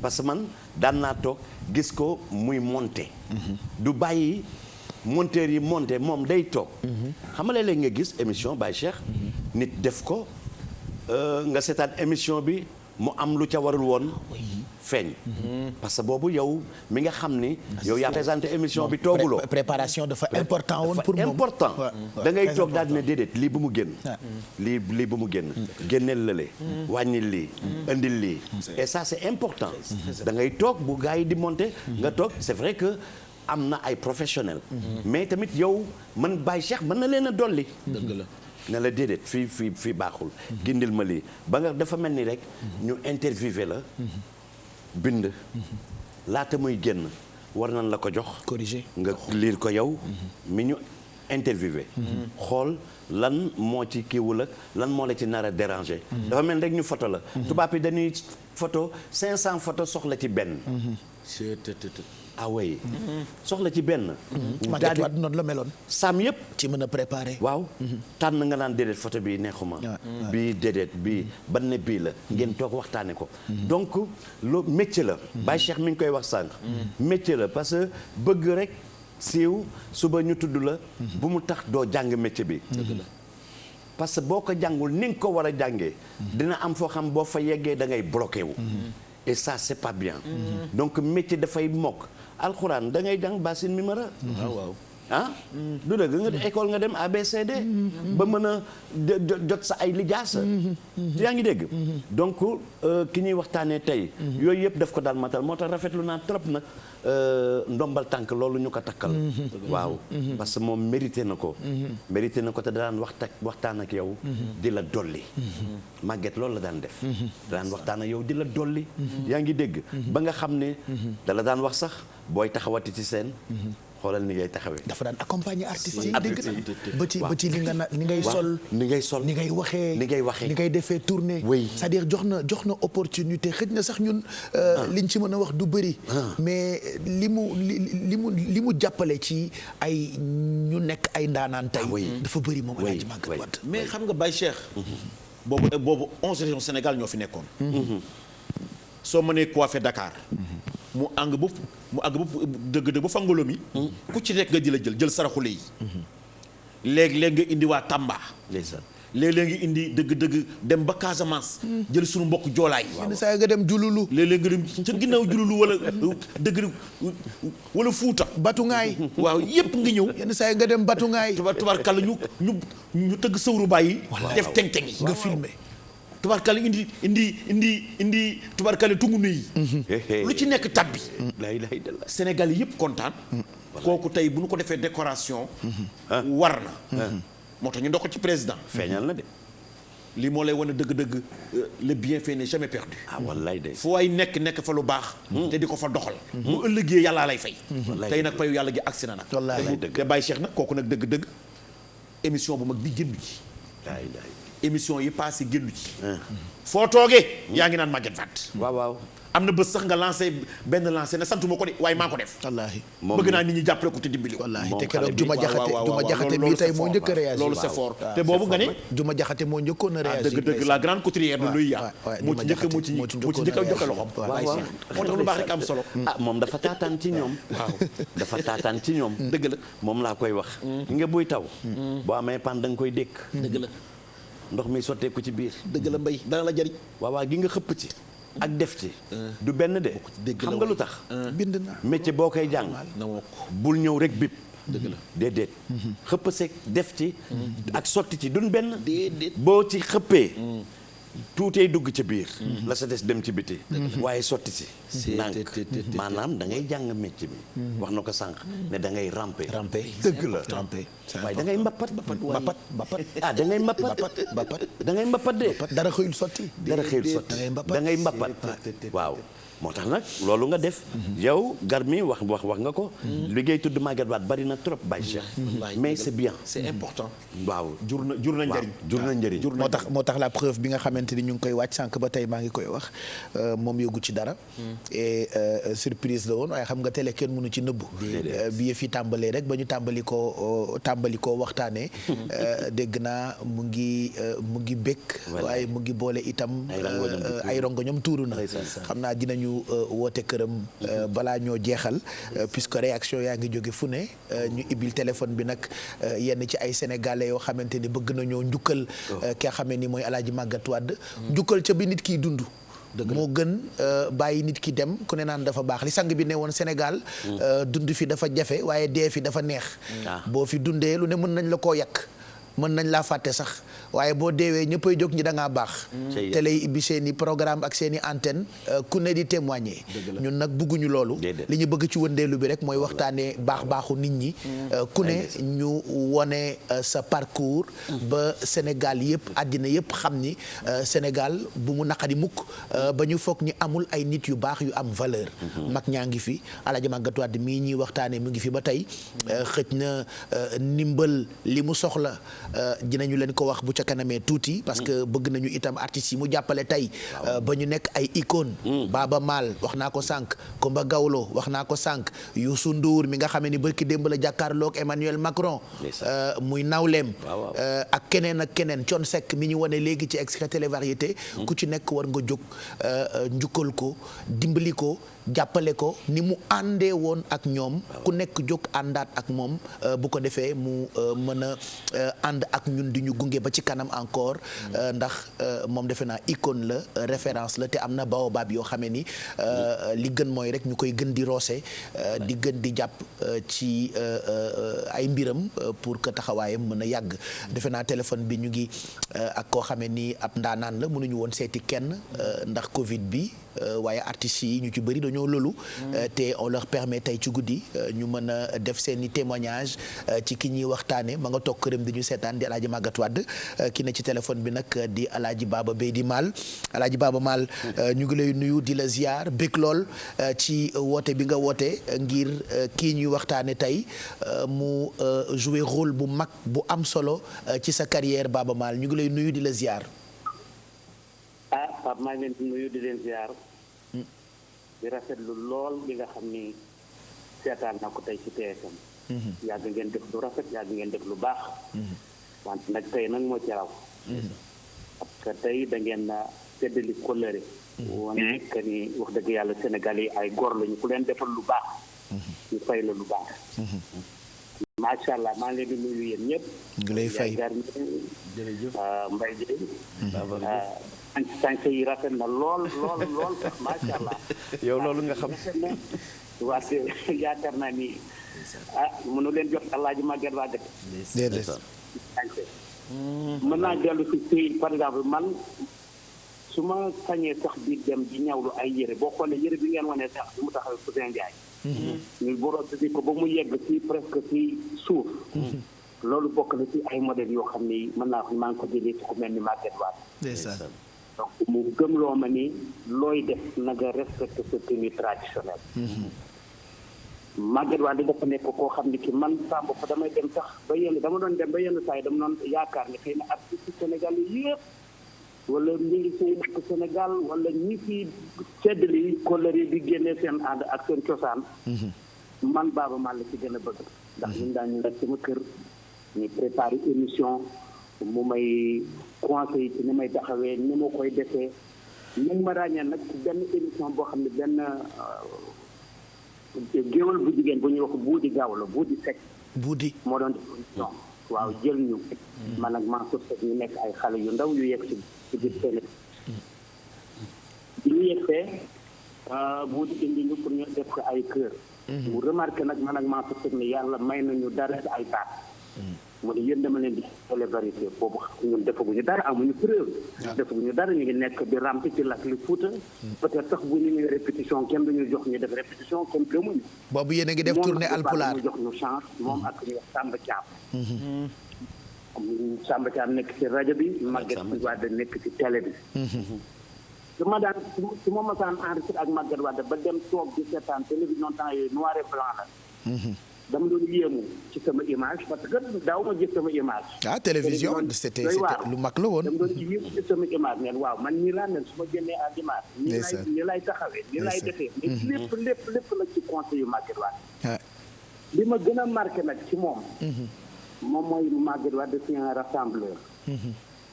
parce que man daan naa toog gis ko muy monter du bàyyi monteur yi monté moom day toog xam nga léeg-léeg nga gis émission Baye Cheikh nit def ko nga seetaan émission bi mu am lu ca warul woon feeñ parce que boobu yow mi nga xam ni yow yaa présenté émission bi tooguloo préparation dafa important woon pour moom important da ngay toog daal dina déedéet lii bu mu génn lii bu mu génn génneel lale wàññil lii indil lii et ça c'est important da ngay toog bu gars yi di monter nga toog c'est vrai que am na ay professionnels mais tamit yow man Baye Cheikh mën na leen a dolli dëgg la ne la déedéet fii baaxul gindil ma lii ba nga dafa mel ni rek ñu interviewé la bind laata muy génn war nañ la ko jox corriger nga liir ko yow mi ñu interviewé xool lan moo ci kiiwul ak lan moo la ci nar a déranger dafa mel ni rek ñu photo la tubaab yi dañuy photo 500 photo soxla ci benn ah oui soxla ci benn Màggat Wàdd noonu la meloon saam yëpp ci mën a préparer waaw tànn nga naan déedéet photo bi neexuma bii déedéet bii ban ne bii la ngeen toog waxtaane ko donc loolu métier la Baye Cheikh mi ngi koy wax sànq métier la parce que bëgg rek siiw suba ñu tudd la bu mu tax doo jàng métier bi parce que boo ko jàngul ni nga ko war a jàngee dina am foo xam boo fa yeggee da ngay bloqué wu et ça c'est pas bien donc métier dafay mokk alxuraan da ngay jàng basin mi mara waaw ah du dëgg nga école nga dem ABCD ba mën a jot sa ay lijaasa yaa ngi dégg donc ki ñuy waxtaanee tey yooyu yëpp daf ko daan matal moo tax rafetlu naa trop nag ndombal tànk loolu ñu ko takkal waaw parce que moom mérité na ko te daan waxtaan ak yow di la dolli Maguette loolu la daan def daan waxtaan ak yow di la dolli yaa ngi dégg ba nga xam ne da la daan wax sax booy taxawati ci seen xoolal ni ngay taxawee. dafa daan accompagner artistes yi dégg ba ci li ngay sol. ni ngay waxee. ni ngay defee tournée. oui c'est-à-dire jox na opportunité xëj na sax ñun. liñ ci mën a wax du bëri. mais li mu jàppale ci ay ñu nekk ay ndaanaan tey. dafa bëri moom El Hadj Maguette Wade. mais xam nga Baye Cheikh. boobu 11 régions Sénégal ñoo fi nekkoon. soo mënee coiffé Dakar. mu àgg ba dëgg ba fangolo mi ku ci nekk nga di la jël saraxule yi léegi-léeg nga indi waa Tamba léeg-léeg nga indi dëgg dem ba Casamance jël suñu mbokk joolaay yenn saa nga dem jululu léeg-léeg nga dem ca ginnaaw jululu wala dëgg wala Fuuta Batungaay waaw yépp nga ñëw yenn saa nga dem Batungaay tubaarkàlla ñu tëgg sëwru bàyyi def teng-teng yi nga filmé tubaarkale indi tubaarkale tungu yi lu ci nekk tabbi Sénégal yëpp kontaan kooku tey bu ñu ko defee décoration war na moo tax ñu ndox ko ci président feeñal na de lii moo lay wane dëgg-dëgg le bienfait n'est jamais perdu wallaay de fu waay nekk fa lu baax te di ko fa doxal bu ëllëgee yàllaa lay fay tey nag payu yàlla gi agsi na nag te Baye Cheikh nag kooku nag dëgg-dëgg émission bu mag bi génn ci émission yi passé génn ci foo toogee yaa ngi naan Maguette Wade waaw am na bés sax nga lancé ne santuma ko de waaye maa ko def wallaahi bëgg naa nit ñi jàppale ko te dimbali ko wallaahi te keroog Juma Jaxate mii tey moo njëkk a réagir loolu c'est fort te boobu nga ne Juma Jaxate moo njëkkoon a réagir dëgg la grande couturière de luy yaa moo ci njëkk moo ci njëkk a joxe loxoom moo tax lu baax rek am solo moom dafa taataan ci ñoom dafa taataan ci ñoom dëgg la moom laa koy wax nga buy taw boo amee pan da nga koy dékk dëgg la ndox mi sotteeku ci biir dëgg la mbay dana la jariñ waaw gi nga xëpp ci ak def ci du benn de xam nga lu tax bind na métier boo koy jàng bul ñëw rek bip dëgg la déedéet xëpp seeg def ci ak sotti ci duñ benn boo ci xëppee tuutee dugg ca biir la sa des dem ci biti waaye sotti si nànk maanaam da ngay jàng métier bi wax na ko sànq ne da ngay ramper dëgg la waaye da ngay mbappat ah da ngay mbappat da ngay mbappat de dara xëyul sotti da ngay mbappat waaw moo tax nag loolu nga def yow Garmi wax nga ko liggéey tudd Maguette Wade bari na trop Baye Cheikh mais c'est bien c'est important waaw jur na njëriñ moo tax la preuve bi nga xamante ni ñu ngi koy wàcc sànq ba tey maa ngi koy wax moom yëgu ci dara et surprise la woon waaye xam nga télé kenn mënu ci nëbbu bi yëf yi tàmbalee rek ba ñu tàmbali koo waxtaanee dégg naa mu ngi békk waaye mu ngi boole itam ay rongoñom tuuru na xam naa dinañu woote këram balaa ñoo jeexal puisque réaction yaa ngi jóge fu ne ñu ibil téléphone bi nag yenn ci ay sénégalais yoo xamante ni bëgg nañoo njukkal ki nga xamee ni mooy El Hadj Maguette Wade njukkal ca bi nit kiy dund moo gën bàyyi nit ki dem ku ne naan dafa baax li sang bi ne woon Sénégal dund fi dafa jafe waaye dee fi dafa neex boo fi dundee lu ne mën nañ la koo yàq mën nañ laa fàtte sax waaye boo deewee ñëppay jóg ñi da ngaa baax te lay ibbi seen i programme ak seen i antenne ku ne di témoigner ñun nag bëgguñu loolu li ñu bëgg ci wëndeelu bi rek mooy waxtaanee baax-baaxu nit ñi ku ne ñu wone sa parcours ba Sénégal yëpp àddina yëpp xam ni Sénégal bu mu naqadi mukk ba ñu foog ni amul ay nit yu baax yu am valeur mag ñaa ngi fi El Hadj Maguette Wade mii ñuy waxtaanee mu ngi fi ba tey xëj na ndimbal li mu soxla dinañu leen ko wax bu ca kanamee tuuti parce que bëgg nañu itam artistes yi mu jàppale tey ba ñu nekk ay icône Baaba Maal wax naa ko sànq Kumba Gawlo wax naa ko sànq Youssou Ndour mi nga xamee ni barki démb la jàkkaarloog Emmanuel Macron muy nawleem ak keneen ak keneen Thione Seck mi ñu wane léegi ci extrait télé-variété ku ci nekk war nga jóg njukkal ko dimbali ko jàppale ko ni mu àndee woon ak ñoom ku nekk jóg àndaat ak moom bu ko defee mu mën a ànd ànd ak ñun di ñu gunge ba ci kanam encore ndax moom defe naa icône la référence la te am na baobab yoo xamee ni li gën mooy rek ñu koy gën di roose di gën di jàpp ci ay mbiram pour que taxawaayam mën a yàgg defe naa téléphone bi ñu ngi ak koo xamee ni ab ndaanaan la mënuñu woon seeti kenn ndax Covid bi waaye artistes yi ñu ci bëri dañoo lolu te on leur permet tey ci guddi ñu mën a def seen i témoignage ci ki ñuy waxtaane ma nga toog këram di ñu seetaan di Alaaji Maguette Wade ki ne ci téléphone bi nag di Alaaji Baba Beydi Mal Alaaji Baba Mal ñu ngi lay nuyu di la ziar bég lool ci woote bi nga woote ngir kii ñuy waxtaane tey mu jouer rôle bu mag bu am solo ci sa carrière Baba Mal ñu ngi lay nuyu di la ziar. Pape maa ngi leen di nuyu di leen ziar di rafetlu lool li nga xam ni seetaan na ko tey ci TFM. yàgg ngeen def lu rafet yàgg ngeen def lu baax. wante nag tey nag moo ci raw. parce que tey da ngeen séddali kóllëre. wane que ni wax dëgg yàlla Sénégal yi ay góor lañu ku leen defal lu baax. ñu fay la lu baax. macha allah maa ngi leen di nuyu yéen ñëpp. ngi lay fay jërëjëf Mbaye Dieye. sànq yi rafet na lool sax macha allah. yow loolu nga xam. waaw yaakaar naa ni mënu leen jot Alaaji Maguette Wade. déedéet. mën naa dellu si par exemple man su ma sañee sax di dem di ñawlu ay yére boo xoolee yére bi ngeen wane sax bi mu taxawee Ousseyn Ndiaye. ñu borom bi ko ba mu yegg ci presque ci suuf. loolu bokk na ci ay modèles yoo xam ni mën naa wax maa ngi ko jëlee ci ku mel ni Maguette Wade. ndeysaan. donc mu gëmloo ma ni looy def na nga respecté sa tenue traditionnelle. Maguette Wade dafa nekk koo xam ni ki man saa bopp damay dem sax ba yenn dama doon dem ba yenn saa yi dama doon yaakaar ni xëy na artiste Sénégal yi yëpp wala musiciens yi nekk Sénégal wala ñi fi seddali kóllëre di génnee seen ànd ak seen cosaan. man Baba Mal la ci gën a bëgg. ndax ñun daañu nekk sama kër ñu préparé émission mu may conseil ci ni may taxawee ni ma koy defee ñu ngi ma ràññee nag ci benn émission boo xam ne benn géwal bu jigéen bu ñuy wax buudi gaaw la buudi sekk buudi moo doon def émission waaw jël ñu man ak Mansour Seck ñu nekk ay xale yu ndaw yu yegg ci biir Sénégal bi ñu yegsee buudi indi ñu pour ñu def ko ay kër mu remarqué nag man ak Mansour Seck ni yàlla may nañu dara ay baat mu ne yéen dama leen di célébrité boobu ñun defaguñu dara amuñu preuve defaguñu dara ñu ngi nekk di rampe ci lakk li Fuuta peut-être sax bu ñu ñuy répétition kenn duñu jox ñu def répétition kenn gëmuñu boobu yéen a ngi def tournée alpulaar mu jox ñu chance moom ak ñu wax Samba Thiam Samba Thiam nekk ci rajo bi Maguette Wade nekk ci télé bi su ma daan su ma masaan enregistré ak Maguette Wade ba dem toog di seetaan télévision temps yooyu noir et blanc la dama doon yéemu ci sama image parce que daaw ma gis sama image. télévision c'était lu mag la woon. dama doon yéemu ci sama image ne waaw man nii laa mel su ma génnee à dimanche. nii lay taxawee nii lay defee. mais lépp la ci conseil yu Maguette Wade. li ma gën a marqué nag ci moom. moom mooy Maguette Wade c'est un rassembleur.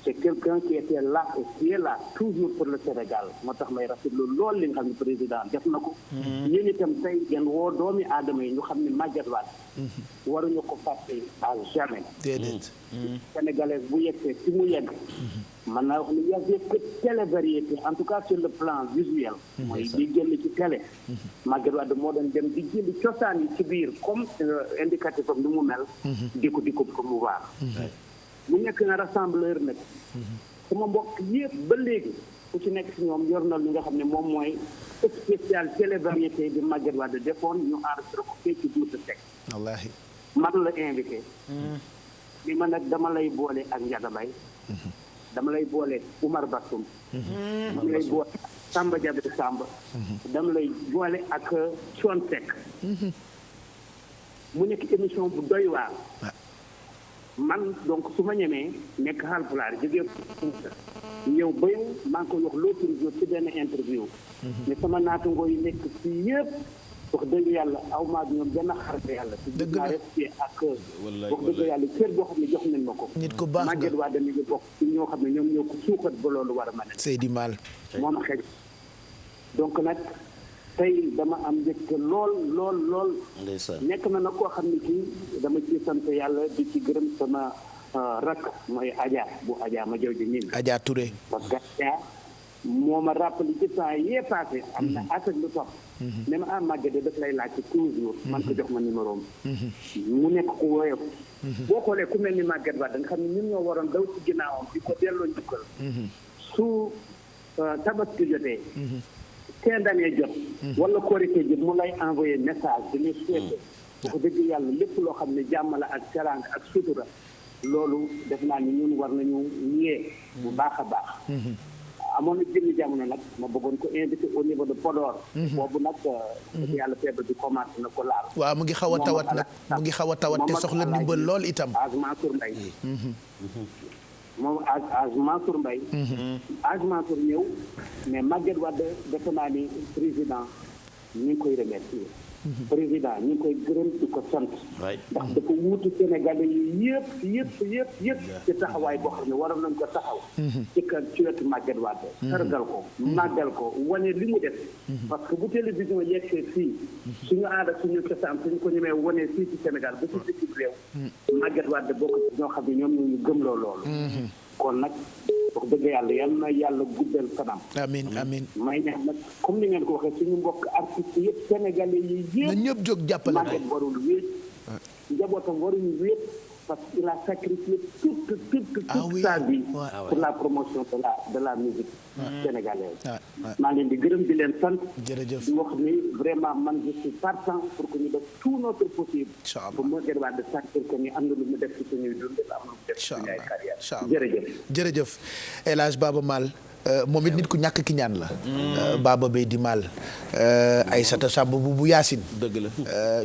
c'est quelqu'un qui était là et qui est là toujours pour le Sénégal moo tax may rafetlu lool li nga xam ne président def na ko. yéen itam tey ngeen woo doomi aadama yi ñu xam ne Maguette Wade. waruñu ko fàtte à jamais. déedéet. Sénégalais bu yegsee ci mu yegg. mën naa wax ni y avait que télévariété en tout cas sur le plan visuel. mooy di génn ci télé. Maguette Wade moo doon dem di jëli cosaan yi ci biir comme indicatif am ni mu mel. di ko promouvoir. mu nekk na rassembleur nag sama mbokk yëpp ba léegi ku ci nekk si ñoom yor na li nga xam ne moom mooy spécial télévariété bi Maguette Wade defoon ñu enregistré ko fii ci Douta Seck wallaahi man la invité li ma nag dama lay boole ak Ndiaga Mbaye dama lay boole Oumar Bassoum dama lay boole Samba Diaby Samba dama lay boole ak Thione Seck mu nekk émission bu doy waar man donc su ma ñemee nekk Haalpulaar jógee ñëw ba yow maa ngi koy wax l'autre jour ci benn interview ne sama naatangoo yi nekk fii yëpp wax dëgg yàlla aw maa ñoom benn xarate yàlla ci dëgg naa respect ak wax dëgg yàlla cër boo xam ne jox nañ ma ko nit ku baax Maguette Wade mi ngi bokk ci ñoo xam ne ñoom ñoo ko suuxat ba loolu war a mën a Seydi Mal moom xëy donc nag tey dama am njëkk lool nekk na nag koo xam ne kii dama ci sant yàlla di ci gërëm sama rak mooy Adja bu Adja ma jëw ji ñin Adja Touré. parce que Adja moo ma rappelé ci temps yee passé am na at ak lu topp ne ma Maguette daf lay laaj ci toujours man ko jox ma numéro mu nekk ku woyof boo xoolee ku mel ni Maguette Wade nga xam ne ñun ñoo waroon daw ci ginnaawam di ko delloo njukkal su tabaski jotee fin d'année jot wala korité jot mu lay envoyé message dañuy souhaité wax dëgg yàlla lépp loo xam ne jàmm la ak teraanga ak sutura loolu def naa ni ñun war nañu ñee bu baax a baax amoon na jëmmi jamono nag ma bëggoon ko invité au niveau de Podor boobu nag yàlla feebar bi commencé na ko laal waaw mu ngi xaw a tawat nag mu ngi xaw a tawat te soxla ndimbal lool itam. Mansour Mbaye moom Mansour Mbaye Mansour ñëw mais Maguette Wade defe naa ni président ñu ngi koy remercier président ñu ngi koy gërëm di ko sant ndax dafa wuutu Sénégalais yi yëpp ci taxawaay boo xam ne waroon nañ ko taxaw ci kër ci wetu Maguette Wade sargal ko màggal ko wane li mu def parce que bu télévision yegsee fii suñu aada suñu cosaan suñu ko ñemee wane fii ci Sénégal ba ci dëkk réew Maguette Wade bokk ci ñoo xam ne ñoom ñu gëmloo loolu kon nag wax dëgg yàlla yal na yàlla guddal kanam. amiin amiin. may neex nag comme ni ngeen ko waxee suñu mbokk artistes yëpp sénégalais yi yëpp. na ñëpp jóg jàppale ko Maguette warul wéet. njabootam waruñu wéet parce qu'il a sacrifié toute sa vie pour la promotion de la musique sénégalaise. maa ngi leen di gërëm di leen sant. jërëjëf di wax ni vraiment man je suis partant pour que ñu def tout notre possible. pour Maguette Wade sentir que ni am na lu mu def ci suñuy dund am na lu mu def ci suñu ay carrière. jërëjëf. jërëjëf El Hadj Baba Maal moom it nit ku ñàkk ki ñaan la. Baba Bey di Maal Aïssata Samb bu Yaasin. dëgg la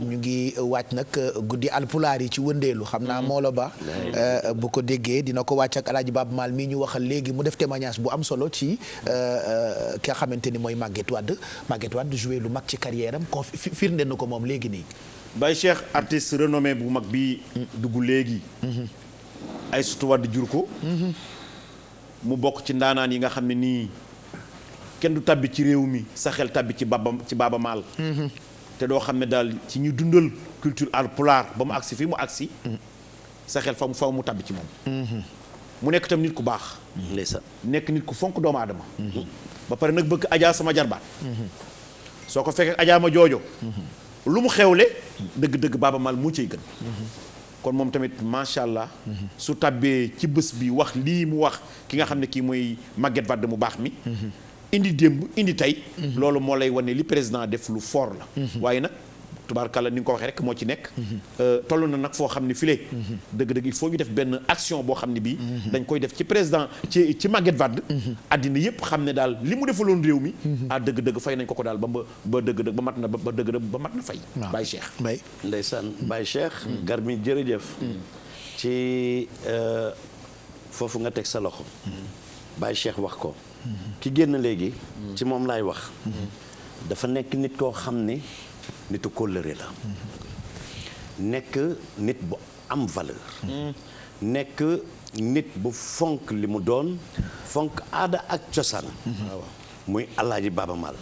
ñu ngi wàcc nag guddi alpulaar yi ci wëndeelu xam naa Mawla Ba bu ko déggee dina ko wàcc ak El Hadj Baba Maal mii ñu waxal léegi mu def témoignage bu am solo ci ki nga xamante ni mooy Maguette Wade joué lu mag ci carrière am ko firnde na ko moom léegi nii. Baye Cheikh artiste renommé bu mag bi dugg léegi. Aïssatou Wade jur ko. mu bokk ci ndaanaan yi nga xam ne nii kenn du tabbi ci réew mi sa xel tabbi ci Baba Maal. te doo xam ne daal ci ñu dundal culture alpulaar ba mu agsi fi mu agsi. sa xel faw mu tabbi ci moom. mu nekk tam nit ku baax. nekk nit ku fonk doomu aadama. ba pare nag bëgg Adja sama jarbaat. soo ko fekkee Adja ma joojo. lu mu xewle dëgg-dëgg Baba Maal mu ciy gën. kon moom tamit macha allah. su tabbee ci bés bi wax lii mu wax ki nga xam ne kii mooy Maguette Wade mu baax mi. indi démb indi tey. loolu moo lay wane li président def lu fort la. waaye nag tubaarkàlla ni nga ko waxee rek moo ci nekk. toll na nag foo xam ne file. dëgg-dëgg il faut ñu def benn action boo xam ne bii. dañ koy def ci président ci Maguette Wade. addina yëpp xam ne daal li mu defaloon réew mi. dëgg-dëgg fay nañ ko daal ba dëgg-dëgg ba mat na ba dëgg-dëgg ba mat na fay. Baye Cheikh. ndeysaan Baye Cheikh. Garmi jërëjëf. ci foofu nga teg sa loxo. Baye Cheikh wax ko. ki génn léegi. ci moom laay wax. dafa nekk nit koo xam ne. nitu kóllëre la. nekk nit bu am valeur. nekk nit bu fonk li mu doon fonk aada ak cosaan. muy Alaaji Baba Maal.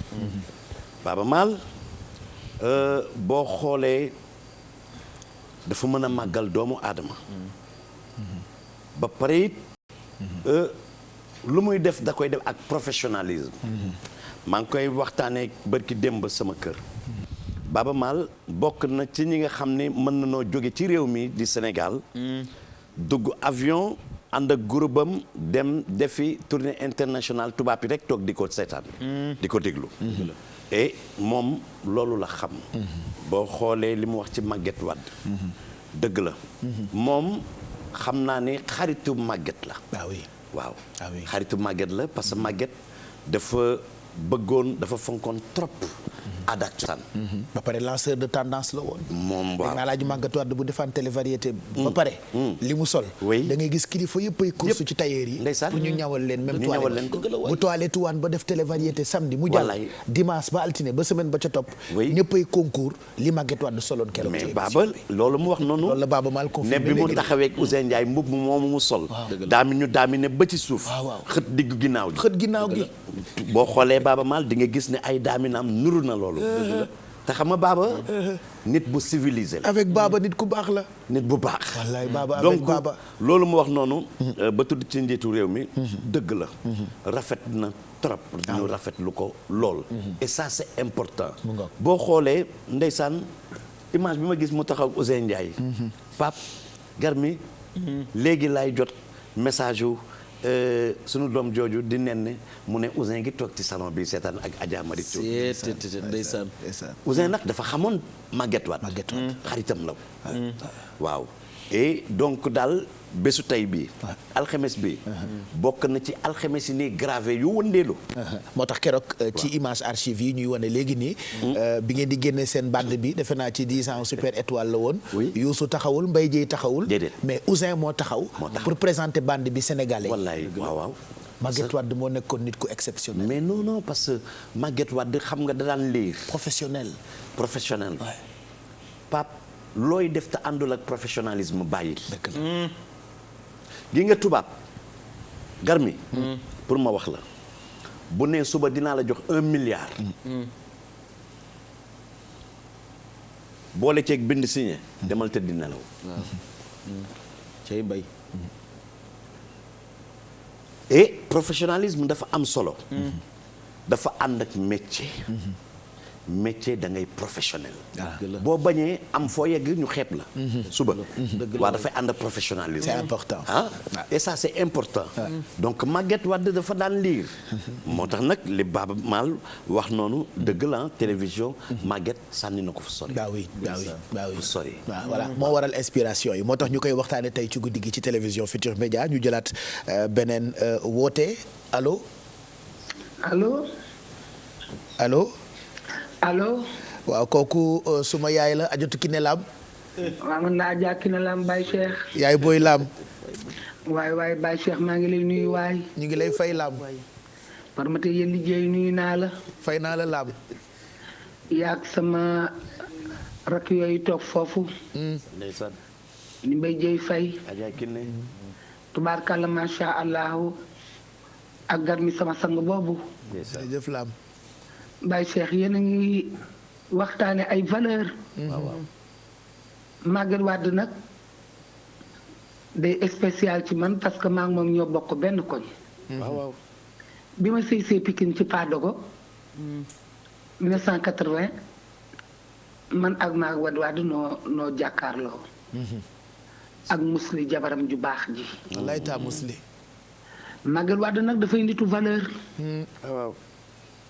Baba Maal boo xoolee dafa mën a màggal doomu aadama. ba pare it lu muy def da koy def ak professionnalisme. maa ngi koy waxtaanee barki démb sama kër. Baba Maal bokk na ci ñi nga xam ne mën na noo jóge ci réew mi di Sénégal. dugg avion ànd ak groupe am dem defi tournée internationale tubaab yi rek toog di ko seetaan. di ko déglu. et moom loolu la xam. boo xoolee li mu wax ci Maguette Wade. dëgg la. moom xam naa ne xaritu Maguette la. waaw xaritu Maguette la parce que Maguette dafa fonkoon trop. aada ak cosaan. ba pare lanceur de tendance la woon. moom waaw dégg naa Alaaji Maguette Wade bu defaan télévariété. ba pare. li mu sol. da ngay gis kilifa yëpp ay course ci tailleur yi. ndeysaan pour ñu ñawal leen même toilette bu toilette waan ba def télévariété samedi mu jàll. dimanche ba altine ba semaine ba ca topp. ñëpp ay concours li Maguette Wade soloon keroog. mais Baba loolu mu wax noonu. loolu la Baba Maal confirmé ne bi mu taxawee ak Ousseyn Ndiaye mbubb moomu mu sol. daami ne ba ci suuf. xët diggu ginnaaw gi. xët ginnaaw gi. boo xoolee Baba Maal di nga gis ne ay daaminaam nuru na loolu. te xam nga Baba. nit bu civilisé la. avec Baba nit ku baax la. nit bu baax. wallaay Baba avec donc Baba. loolu mu wax noonu. ba tudd ci njiitu réew mi. dëgg la. rafet na trop. ñu rafetlu ko lool. et ça c'est important. boo xoolee ndeysaan image bi ma gis mu taxaw Ousseyn Ndiaye. Pape Garmi. léegi laay jot message yu sunu doom jooju di nen mu ne Ousseyn ngi toog ci salon bi seetaan ak Adja Mari Thiou. ndeysaan Ousseyn nag dafa xamoon Maguette Wade. xaritam la. waaw et donc daal bésu tey bi alxemes bi bokk na ci alxemes yi nii gravé yu wëndeelu. moo tax keroog ci image archive yi ñuy wane léegi nii. bi ngeen di génne seen bande bi defe naa ci 10 ans super étoile la woon. Youssou taxawul Mbaye Dièye taxawul. mais Ousseyn moo taxaw. pour présenter bande bi sénégalais. wallaay waaw. Maguette Wade moo nekkoon nit ku exceptionnel. mais non parce que Maguette Wade xam nga da daan lire. professionnel. Pape looy def te àndul ak professionnalisme bàyyil. gi nga tubaab Garmi. pour ma wax la bu nee suba dinaa la jox 1 milliard. boole ceeg bind signé. demal tëdd nelaw. cay bay. et professionnalisme dafa am solo. dafa ànd ak métier. métier da ngay professionnel. boo bañee am foo yegg ñu xeeb la. suba waaw dafay ànd ak professionnalisme. c'est important. et ça c'est important. donc Maguette Wade dafa daan lire. moo tax nag li Baba Maal wax noonu dëgg la télévision. Maguette sànni na ko fu sori. baa oui fu sori. waaw voilà moo waral inspiration yi moo tax ñu koy waxtaanee tey ci guddi gi ci télévision Futur Média ñu jëlaat beneen woote allo. allo. waaw kooku suma yaay la ajatu Kiné Lam. waaw man naa Adja Kiné Lam Baye Cheikh. yaay booy Lam. waay Baye Cheikh maa ngi lay nuyu waay. ñu ngi lay fay Lam. Parmate yéen liggéey nuyu naa la. fay naa la Lam. yaag sama rakk yooyu toog foofu. ndeysaan. ni Mbaye Dièye Faye. Adja Kiné. tubaarkàlla macha allahu. ak Garmi sama sang boobu. jërëjëf Lam. Baye Cheikh yéen a ngi waxtaane ay valeur. waaw. Maguette Wade nag day spécial ci man parce que maa ngi moom ñoo bokk benn koñ. waaw. bi ma sëy Pikine ci Padogo. 1980 man ak Maguette Wade noo jàkkaarloo. ak Musli jabaram ju baax ji. wallaay taa Musli. Maguette Wade nag dafay nitu valeur. waaw.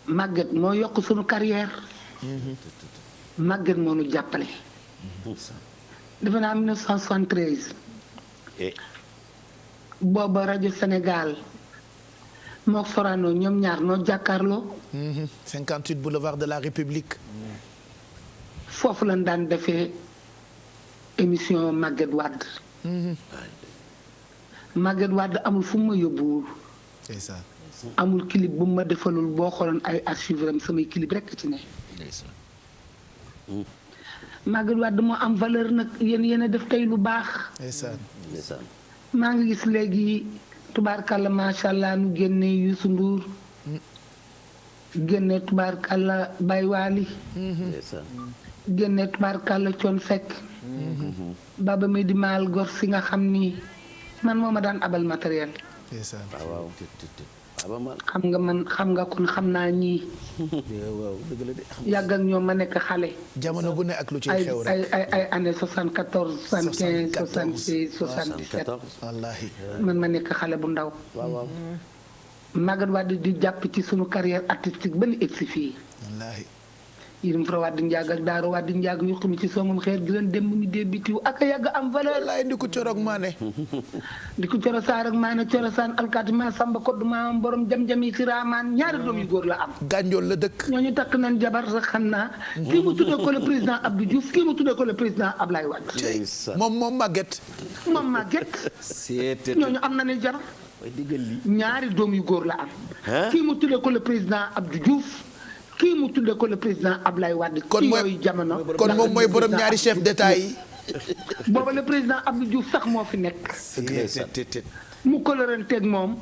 Maguette moo yokk sunu carrière. Maguette moo nu jàppale. defe naa 1973. booba rajo Sénégal moo Sorano ñoom ñaar noo jàkkaarloo. 58 boulevard de la République. foofu lañ daan defee émission Maguette Wade. Maguette Wade amul fu mu ma yóbbuwul. c'est ça. amul clip bu ma defalul boo xooloon ay archives am samay clip rekk ci ne. Maguette Wade moo am valeur nag yéen a def tey lu baax. ndeysaan. maa ngi gis léegi tubaarkàlla macha allah nu génne Youssou Ndour. génne tubaarkàlla Baye Wali. ndeysaan. génne tubaarkàlla Thione Seck. Baba Medi Maal gor si nga xam ni man moo ma daan abal matériel. waaw. xam nga kon xam naa ñii. yàgg ak ñoom ma nekk xale. jamono bu ne ak lu ci xew rek ay année 74 75 76 77. wallaahi. man ma nekk xale bu ndaw. Maguette Wade di jàpp ci sunu carrière artistique ba ni egsi fii. wallaahi. Yirim Fra Wade Ndiago ak Daaro Wade Ndiago yu xumi ci soomam xeer gi leen dem mu ñu débitiw ak a yàgg am valeur. wallaay ndi ko coroog maane. di ko coro saar ak maane coro saan alkaati ma samba kodd ma borom jam-jami si raamaan ñaari doom yu góor la am. gànjool la dëkk. ñooñu takk nañ jabar sax xam naa. kii mu tuddee ko le président Abdou Diouf kii mu tuddee ko le président Ablaye Wade. moom Maguette. moom Maguette. ñooñu am na ne jabar. ñaari doom yu góor la am. kii mu tuddee ko le président Abdou Diouf. kii mu tuddee ko le président Ablaye Wade. kon mooy jamono. kon moom mooy borom ñaari chef d'état yi. booba le président Abdou Diouf sax moo fi nekk. mu koloranteeg moom.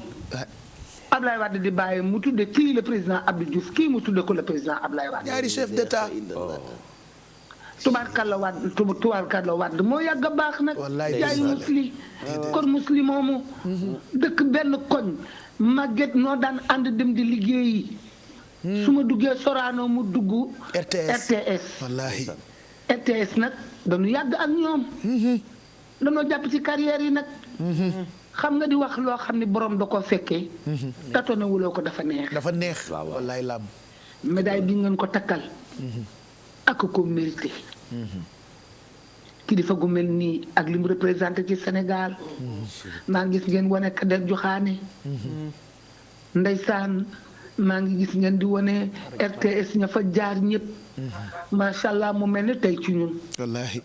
Ablaye Wade di bàyyi mu tudde kii le président Abdou Diouf kii mu tudde ko le président Ablaye Wade. ñaari chef d'état. tubaarkalla Wade moo yàgg a baax nag. wallaay jaay musli kon musli moomu. dëkk benn koñ. Maguette noo daan ànd dem di liggéeyi. su ma duggee Sorano mu dugg. RTS. wallaahi. RTS nag dañu yàgg ak ñoom. dañoo jàpp ci carrière yi nag. xam nga di wax loo xam ne borom da ko fekkee. tatone wuloo ko dafa neex. dafa neex. wallaay lam. médaille bi ngeen ko takkal. ak ko mérité. kilifa gu mel nii ak li mu représenté ci Sénégal. maa ngi gis ngeen wane Kader Joxaane. ndeysaan maa ngi gis ngeen di wane RTS ña fa jaar ñëpp. macha allah mu mel ni tey ci ñun. wallaahi.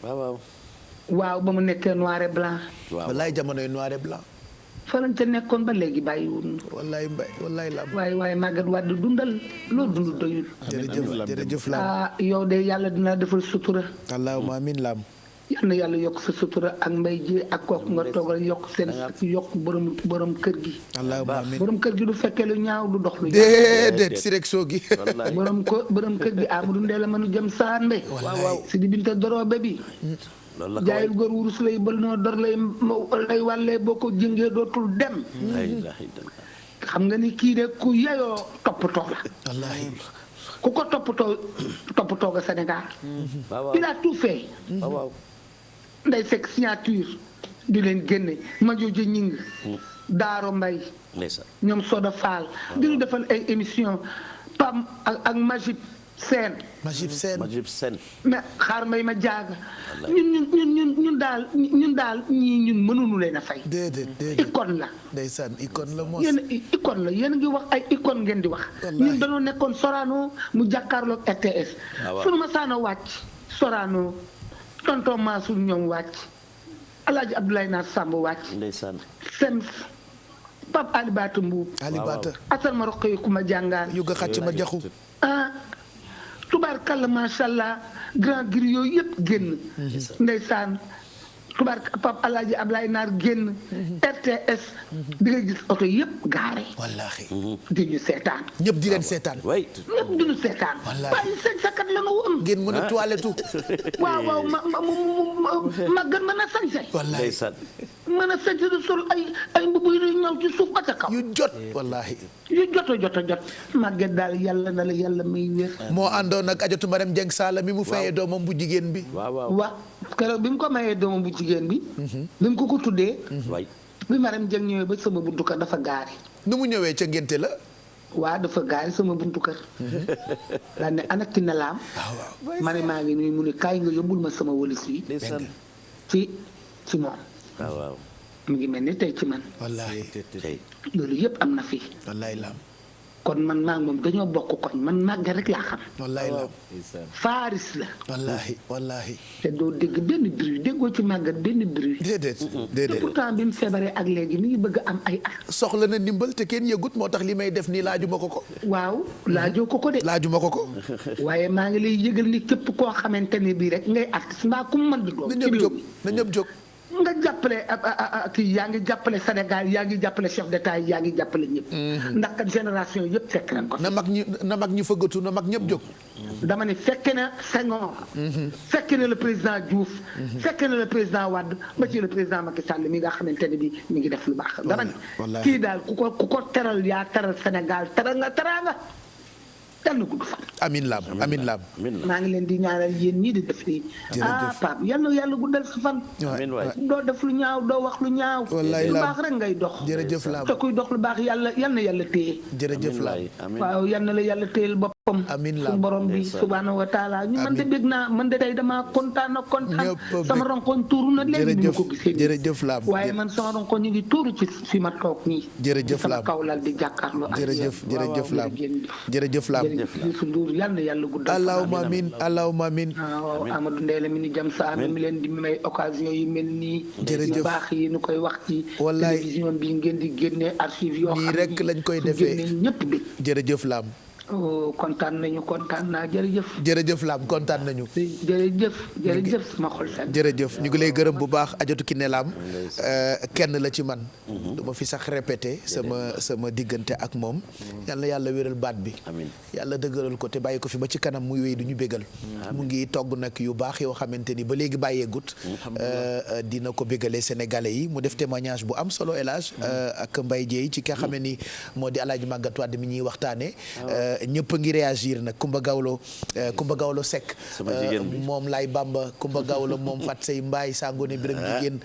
waaw ba mu nekkee noir et blanc. wallaay jamonoy noir et blanc. fa lañ ca nekkoon ba léegi bàyyiwul. wallaay mbay wallaay lam. waaye Maguette Wade dundal loo dund doyul. jërëjëf lam. yow de yàlla dina defal sutura. allahumma amiin lam. yal na yàlla yokk sa sutura ak mbay ji ak kooku nga toogal yokk seen yokk borom kër gi. allahumma amiin borom kër gi du fekkee lu ñaaw du dox lu ñaaw. déedéet si rek soo gi. borom kër gi Amadou Ndeye la mënu jëm saan mbay. waaw si di binte doroobe bi. jaayil góor wurus lay bël noo dor lay wàllee boo ko jëngee dootul dem. xam nga ni kii de ku yeyoo toppatoo la. wallaahi. ku ko toppatoo ga Sénégal. il a tout fait. nday fekk signature di leen génne Madiodio Ñing Daaro Mbay ñoom Soda Fall di ñu defal ay émission Pam ak Majib Sène mais xaar mbay ma jaaga ñun daal ñii ñun mënuñu leen a fay. déedéet icône la. ndeysaan icône la moos. icône la yéen ngi wax ay icône ngeen di wax. ñun dañoo nekkoon Sorano mu jàkkaarloog RTS. sunu ma saana wàcc Sorano tonton Mansour ñoom wàcc Alaaji Abdoulaye Naar Samb wàcc. ndeysaan. Sems Pape Alibata Mbuub. Alibata. Assane ma roqee ku ma jàngaan. yu nga xàcc ma jaxu. tubaarkalla macha allah grand gri yooyu yëpp génn. ndeysaan tubaar Pape Alaaji Ablaye Naar génn. RTS. di nga gis oto yëpp gaare. wallaahi. di ñu seetaan. ñëpp di leen seetaan. ñëpp di ñu seetaan. wallaahi waaye seen sakat la nga woon. ngeen mën a toilettu. waaw ma gën mën a sañse. wallaahi. mën a sañse di sol ay mbubb yu ñëw ci suuf ba ca kaw. yu jot wallaahi. yu jot Maguette daal yàlla na la yàlla may wér. moo àndoon ak ajatu Marème Dieng Sala mi mu fayee doomam bu jigéen bi. waaw keroog bi mu ko mayee doomam bu jigéen bi. bi mu ko tuddee. bi Marème Dieng ñëwee ba sama buntu kër dafa gaari. nu mu ñëwee ca ngénte la. waa dafa gaari sama buntu kër. daan ne ana Kiné Lam. ma ne maa ngi nii mu ne kaay nga yóbbul ma sama wëlis yi. ci moom. waaw. mu ngi mel ni tey ci man. wallaahi. loolu yëpp am na fii. wallaahi lam. kon man maa ngi moom dañoo bokk koñ man Maguette rek laa xam. wallaahi lam. Faris la. wallaahi. te doo dégg benn bruit déggoo ci Maguette benn bruit. déedéet. te pourtant bi mu feebaree ak léegi mi ngi bëgg am ay at. soxla na ndimbal te kenn yëgut moo tax li may def nii laajuma ko. waaw laajoo ko de. laajuma ko. waaye maa ngi lay yëgal ni képp koo xamante ne bii rek ngay artiste mbaa ku mu mën di doon. na ñëpp jóg. nga jàppale kii yaa ngi jàppale Sénégal yaa ngi jàppale chef d'état yaa ngi jàppale ñëpp. ndax kat génération yëpp fekk nañ ko. na mag ñi fëggatu na mag ñëpp jóg. dama ne fekke na Senghor. fekke na le président Diouf. fekke na le président Wade ba ci le président Macky Sall mi nga xamante ne bii mi ngi def lu baax. dama ne kii daal ku ko teral yaa teral Sénégal teral nga teraanga. yàlla na gudd fan. amiin laam. maa ngi leen di ñaanal yéen ñii di def nii. Pape yàlla guddal sa fan. amiin waay. doo def lu ñaaw doo wax lu ñaaw. wallaay lu baax rek ngay dox. jërëjëf laam. te kuy dox lu baax yal na yàlla téye. jërëjëf laam. waaw yal na la yàlla téyel boppam. amiin laam su borom bi subhaanahu wa taala ñu man de bég naa man de tey damaa kontaan. sama ronkoñ tuuru na léegi ni ma ko gisee. jërëjëf laam. waaye man sama ronkoñ ñu ngi tuuru ci fi ma toog nii. jërëjëf laam sama kaw lal di jàkkaarloo ak jërëjëf laam. jërëjëf laam. Youssou Ndour yal na yàlla guddal. allahumma amiin. waaw Amadou Ndeye la mi ni jëm sa mi leen di may occasion yi mel nii. jërëjëf yu baax yi ñu koy wax ci. wallaay télévision bi ngeen di génne archive yoo xam nii rek lañ koy defee ñëpp bi. jërëjëf laam. kontaan nañu kontaan naa jërëjëf. jërëjëf Lam kontaan nañu. jërëjëf sama xol seen. jërëjëf ñu ngi lay gërëm bu baax Adjatou Kiné Lam kenn la ci man. du ma fi sax répété sama diggante ak moom. yàlla wéral baat bi. amiin yàlla dëgëral ko te bàyyi ko fi ba ci kanam muy wéy du ñu bégal. mu ngi togg nag yu baax yoo xamante ni ba léegi bàyyeegut. dina ko bégalee sénégalais yi mu def témoignage bu am solo El Hadj ak Mbaye Dieye ci ki nga xam ne ni moo di Alaaji Màggat Wàdd mi ñuy waxtaanee. ñëpp a ngi réagir nag Kumba Gawlo Seck moom Lay Bamba Kumba Gawlo moom Fat Sey Mbaay Sangone Biram jigéen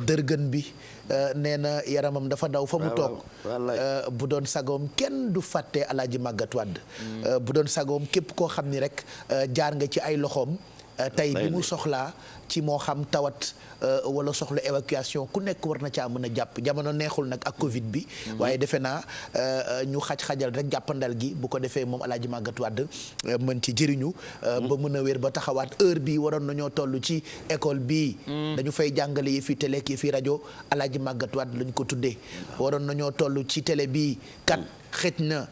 dërgën bi nee na yaramam dafa daw fa mu toog bu doon sagoom kenn du fàtte Alaaji Màggat Wàdd bu doon sagoom képp koo xam ni rek jaar nga ci ay loxoom tey bi mu soxlaa ci moo xam tawat wala soxla évacuation ku nekk war na caa mën a jàpp jamono neexul nag ak Covid bi. waaye defe naa ñu xaj-xajal rek jàppandal gi bu ko defee moom Alaaji Màggat Wàdd mën ci jëriñu. ba mën a wér ba taxawaat heure bi waroon nañoo toll ci école bii. dañu fay jàngale yi fi télé yi fi rajo Alaaji Màggat Wàdd lañ ko tuddee. waroon nañoo toll ci télé bii kat. xëj na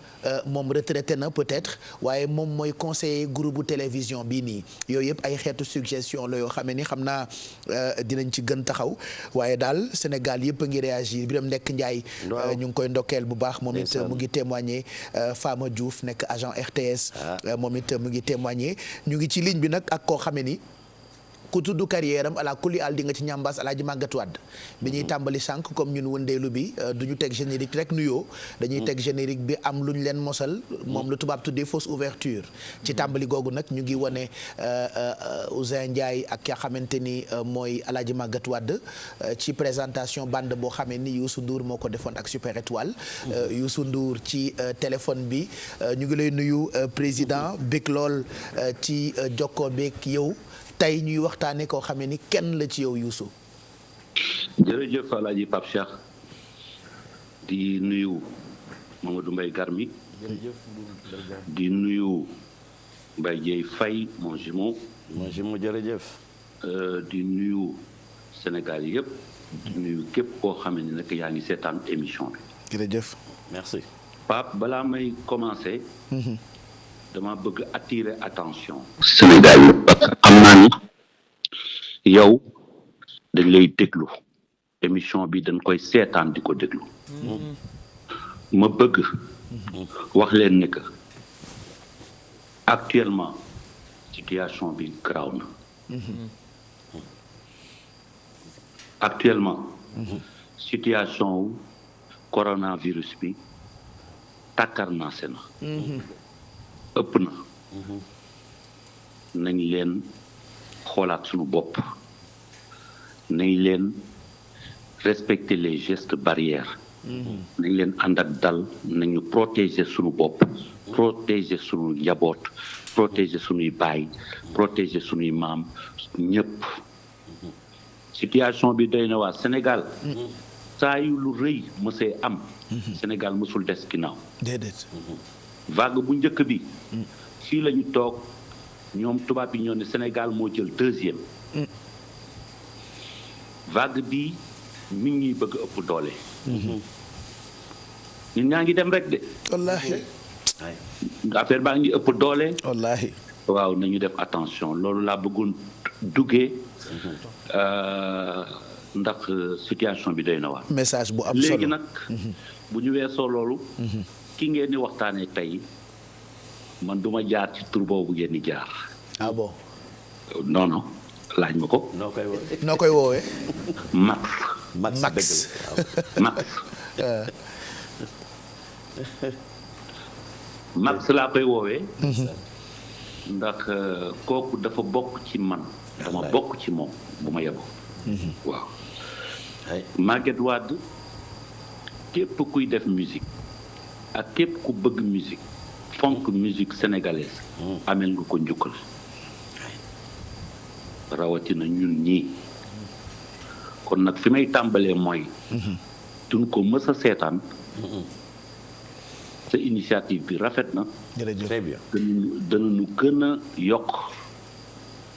moom retraité na peut-être waaye moom mooy conseiller groupe bu télévision bii nii yooyu yëpp ay xeetu suggestion la yoo xam ne ni xam naa dinañ ci gën taxaw waaye daal Sénégal yëpp a ngi réagir Biram Nekk Njaay ñu ngi koy ndokkeel bu baax moom it mu ngi témoigner Fama Diouf nekk agent RTS moom it mu ngi témoigner ñu ngi ci ligne bi nag ak koo xam ne ni ku tudd carrière am ala kulli al di nga ci ñambaas Alaaji Màggat Wàdd bi ñuy tàmbali sànq comme ñun wëndeelu bi du ñu teg générique rek nuyoo dañuy teg générique bi am lu ñu leen mosal moom lu tubaab tuddee fausse ouverture ci tàmbali googu nag ñu ngi wane Ousin Ndiaye ak yaa xamante ni mooy Alaaji Màggat Wàdd ci présentation bande boo xamee ni Youssou Ndour moo ko defoon ak Super Étoile Youssou Ndour ci téléphone bi ñu ngi lay nuyu président bég lool ci jokkoo beeg yow tey ñuy waxtaanee koo xamee ni kenn la ci yow Youssou. jërëjëf Alaaji Pape Cheikh di nuyu Mamadou Mbaye Garmi di nuyu Mbaye Dieye Faye mon jumeau jërëjëf di nuyu Sénégal yëpp di nuyu képp koo xamee ni nag yaa ngi seetaan émission bi. jërëjëf merci Pape balaa may commencer. dama bëgg attirer attention Sénégal yi parce que xam naa ni yow dañ lay déglu émission bi dañ koy seetaan di ko déglu ma bëgg wax leen ne que actuellement situation bi garaaw na actuellement situation wu coronavirus bi takkarnaase na ëpp na nañ leen xoolaat suñu bopp nañ leen respecter les gestes barrières nañ leen ànd ak dal nañu protéger suñu bopp protéger suñu njaboot protéger suñuy baay protéger suñuy maam ñëpp situation bi doy na waa Sénégal saa yu lu rëy mësee am Sénégal mësul des ginnaaw déedéet vague bu njëkk bi fii la ñu toog ñoom tubaab yi ñoo ne Sénégal moo jël deuxième vague bi mi ngi ñuy bëgg ëpp doole ñun ñaa ngi dem rek de wallaahi affaire baa ngi ëpp doole wallaahi waaw nañu def attention loolu laa bëggoon duggee ndax situation bi doy na waar message bu am solo léegi nag bu ñu weesoo loolu ki ngeen di waxtaanee tey man duma jaar ci tur boobu ngeen di jaar. ah bon. non laaj ma ko. noo koy woowee. Max. Max laa koy woowee. ndax kooku dafa bokk ci man. dama bokk ci moom bu ma yeboo. waaw. Màggat Wàdd képp kuy def musique. ak képp ku bëgg musique fonk musique sénégalaise amel nga ko njukkal rawatina ñun ñii kon nag fi may tàmbalee mooy duñ ko mës a seetaan sa initiative bi rafet na très bien danañu gën a yokk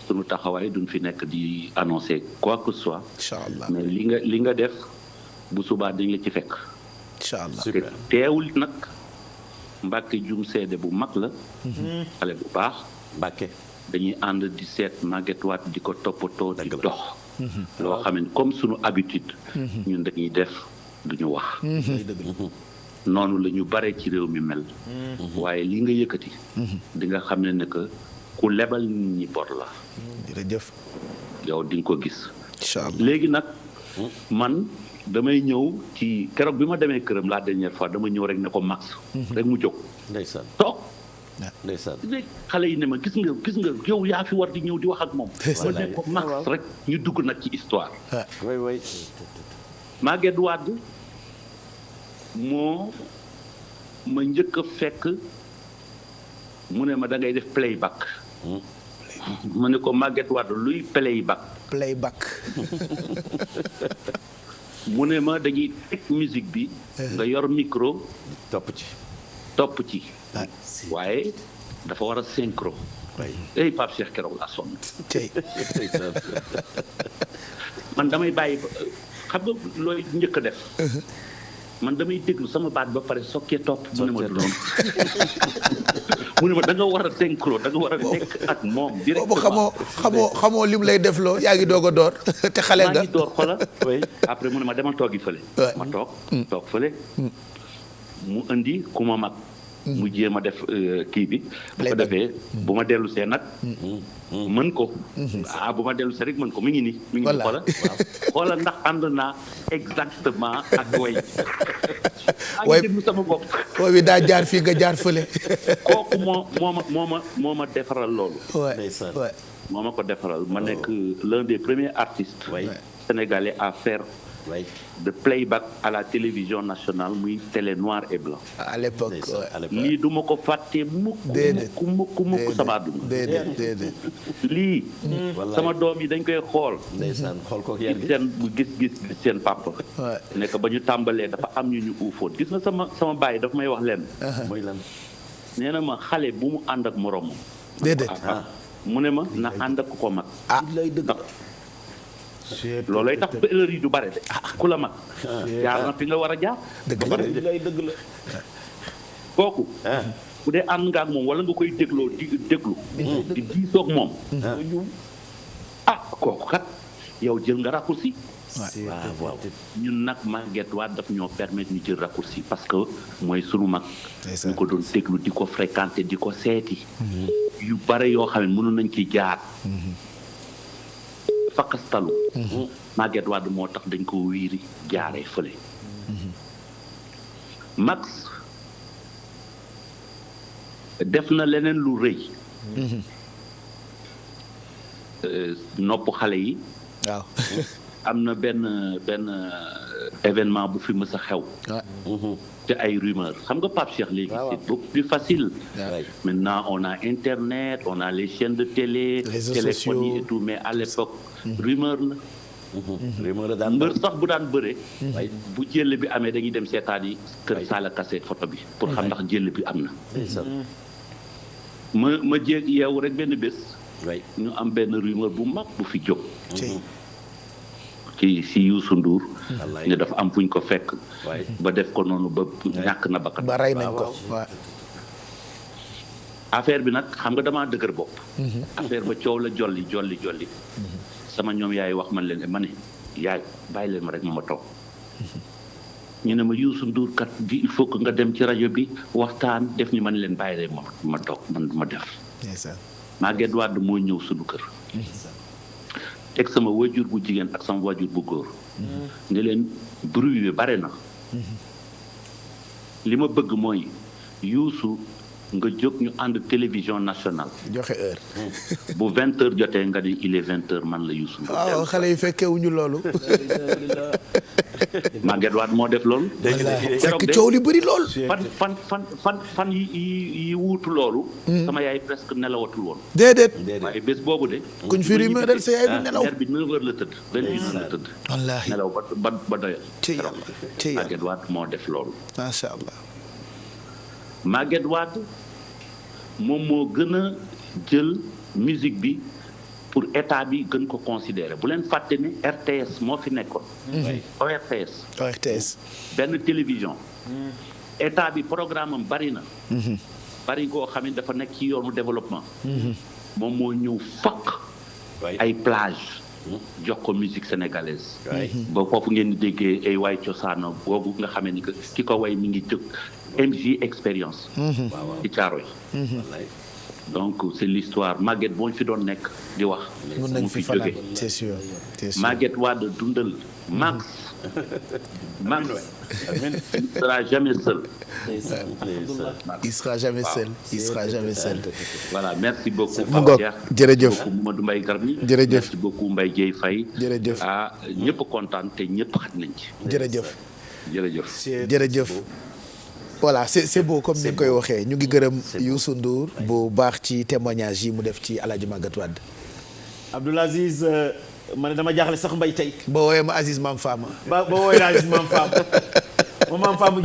sunu taxawaay duñ fi nekk di annoncer quoi que ce soit inchallah mais li nga def bu subaa dañ la ci fekk inchallah te teewul nag Mbacke Jum seede bu mag la. xale bu baax. Mbacke. dañuy ànd di seet Maguette Wade di ko toppatoo di dox. loo xam ne comme sunu habitude. ñun dañuy def duñu wax. noonu la ñu bare ci réew mi mel. waaye li nga yëkkati. di nga xam ne que ku lebal nit ñi bor la. jërëjëf. yow di nga ko gis. incha allah léegi nag man damay ñëw ci keroog bi ma demee këram la dernière fois dama ñëw rek ne ko max. rek mu jóg. ndeysaan toog. ndeysaan léegi xale yi ne ma gis nga yow yaa fi war di ñëw di wax ak moom. ma ne ko max rek ñu dugg nag ci histoire. way Maguette Wade moo ma njëkk a fekk mu ne ma da ngay def playback. ma ne ko Maguette Wade luy playback. mu ne ma dañuy teg musique bi. nga yor micro. topp ci. waaye dafa war a synchro. ay Pape Cheikh keroog laa sonn. man damay bàyyi xam nga looy njëkk a def. man damay déglu sama baat ba pare sokkee topp. mu ne ma du noonu. mu ne ma da nga war a synchro da nga war a nekk ak moom. directement boobu xamoo lim lay def loo yaa ngi doog a door te xale nga. maa ngi door xoolal. après mu ne ma demal toogi fële. ma toog fële. mu indi ku ma mag. mu jéem a def kii bi. bu ko defee bu ma dellu see nag. mën ko. bu ma dellu see rek mën ko mi ngi nii. mi ngi nii xoolal. xoolal ndax ànd naa exactement ak way. way déglu sama bopp. way bi daa jaar fii nga jaar fële. kooku moo ma defaral loolu. moo ma ko defaral ma nekk l'un des premiers artistes. sénégalais à faire. de playback à la télévision nationale muy télé noir et blanc. à l'époque lii du ma ko fàtte mukk sama àdduna. déedéet lii. sama doom yi dañ koy xool. ndeysaan xool ko yàgg seen gis seen papa. nekk ba ñu tàmbalee dafa am ñu uufoon gis nga sama baay dafa may wax leen. mooy lan. nee na ma xale bu mu ànd ak moroom. déedéet mu ne ma na ànd ak ko mag. lay dëgg. loolooy tax ba erreur yi du bare de. ku la mag. jaar na fi nga war a jaar. dëgg la kooku. bu dee ànd nga ak moom wala nga koy dégloo di diisoog moom. kooku kat yow jël nga raccourci. waaw ñun nag Maguette Wade daf ñoo permettre ñu jël raccourci parce que mooy sunu mag. ñu ko doon déglu di ko fréquenter di ko seeti. yu bare yoo xam ne mënu nañ ci jaar. fakkastalu. Maguette Wade moo tax dañ ko wiiri jaaree fële. Max def na leneen lu rëy. nopp xale yi. waaw. am na benn événement bu fi mës a xew. te ay rumeur xam nga Pape Cheikh léegi c'est beaucoup plus facile. Maintenant on a internet on a les chaînes de télé. téléphonie et tout mais à l'époque rumeur la. rumeur la daan mbër sax bu daan bëre. bu jël bi amee dañuy dem seetaan yi kër Sala Kassé photo bi pour xam ndax jël bi am na. ma jéeg yeewu rek benn bés. ñu am benn rumeur bu mag bu fi jóg. ci Youssou Ndour. ne dafa am fu ñu ko fekk. ba def ko noonu ba ñàkk na bakkan. ba rey nañ ko affaire bi nag xam nga damaa dëgër bopp. affaire ba coow la jolli. sama ñoom yaay wax man leen ma ne yaay bàyyi leen ma rek ma toog. ñu ne ma Youssou Ndour kat bi il faut que nga dem ci rajo bi waxtaan def ni man leen bàyyi leen ma toog man ma def. Maguette Wade moo ñëw suñu kër. teg sama wajur bu jigéen ak sama wajur bu góor. ne leen bruit bi bare na. li ma bëgg mooy Youssou nga jóg ñu ànd télévision nationale. joxe heure. bu 20h jotee nga di il est 20h man la Youssou. waaw xale yi fekkewuñu loolu. Maguette Wade moo def loolu. fekk coow li bëri lool. fan yi wuutu loolu. sama yaay presque nelawatul woon. déedéet. waaye bés boobu de. kuñ fi rumeural sa yaay du nelaw. bi 9h la tëdd. 21h la tëdd. wallaahi nelaw ba doyal. ci yàlla ci yàlla Maguette Wade moo def loolu. macha allah. Maguette Wade moom moo gën a jël musique bi pour état bi gën ko considérer bu leen fàtte ni RTS moo fi nekkoon. ORTS. ORTS. benn télévision. état bi programme am bari na. bari goo xam ne dafa nekk ci yoonu développement. moom moo ñëw fakk ay plage jox ko musique sénégalaise. ba foofu ngeen di déggee ay waay cosaano boobu nga xamee ni que ki ko way mi ngi jóg MJ expérience. ci Caaroy. donc c'est l'histoire Maguette boo fi doon nekk di wax. mun nañ fi fanaan c'est sûr c'est sûr. Maguette Wade dundal Max. Max il sera jamais seul. il sera jamais seul. il sera jamais seul. voilà merci beaucoup. mu ngoog jërëjëf merci beaucoup Mamadou Mbaye Garmi. jërëjëf merci beaucoup Mbaye Dieye Faye. jërëjëf ñëpp kontaan te ñëpp xat nañ ci. jërëjëf. jërëjëf. voilà c'est beau comme ni nga koy waxee ñu ngi gërëm Youssou Ndour bu baax ci témoignage yi mu def ci El Hadj Magatte Wade. Abdoul Aziz man dama jaaxle sax mbay tey. boo woowee ma Aziz Mam Fama. boo woowee ma Aziz Mam Fama.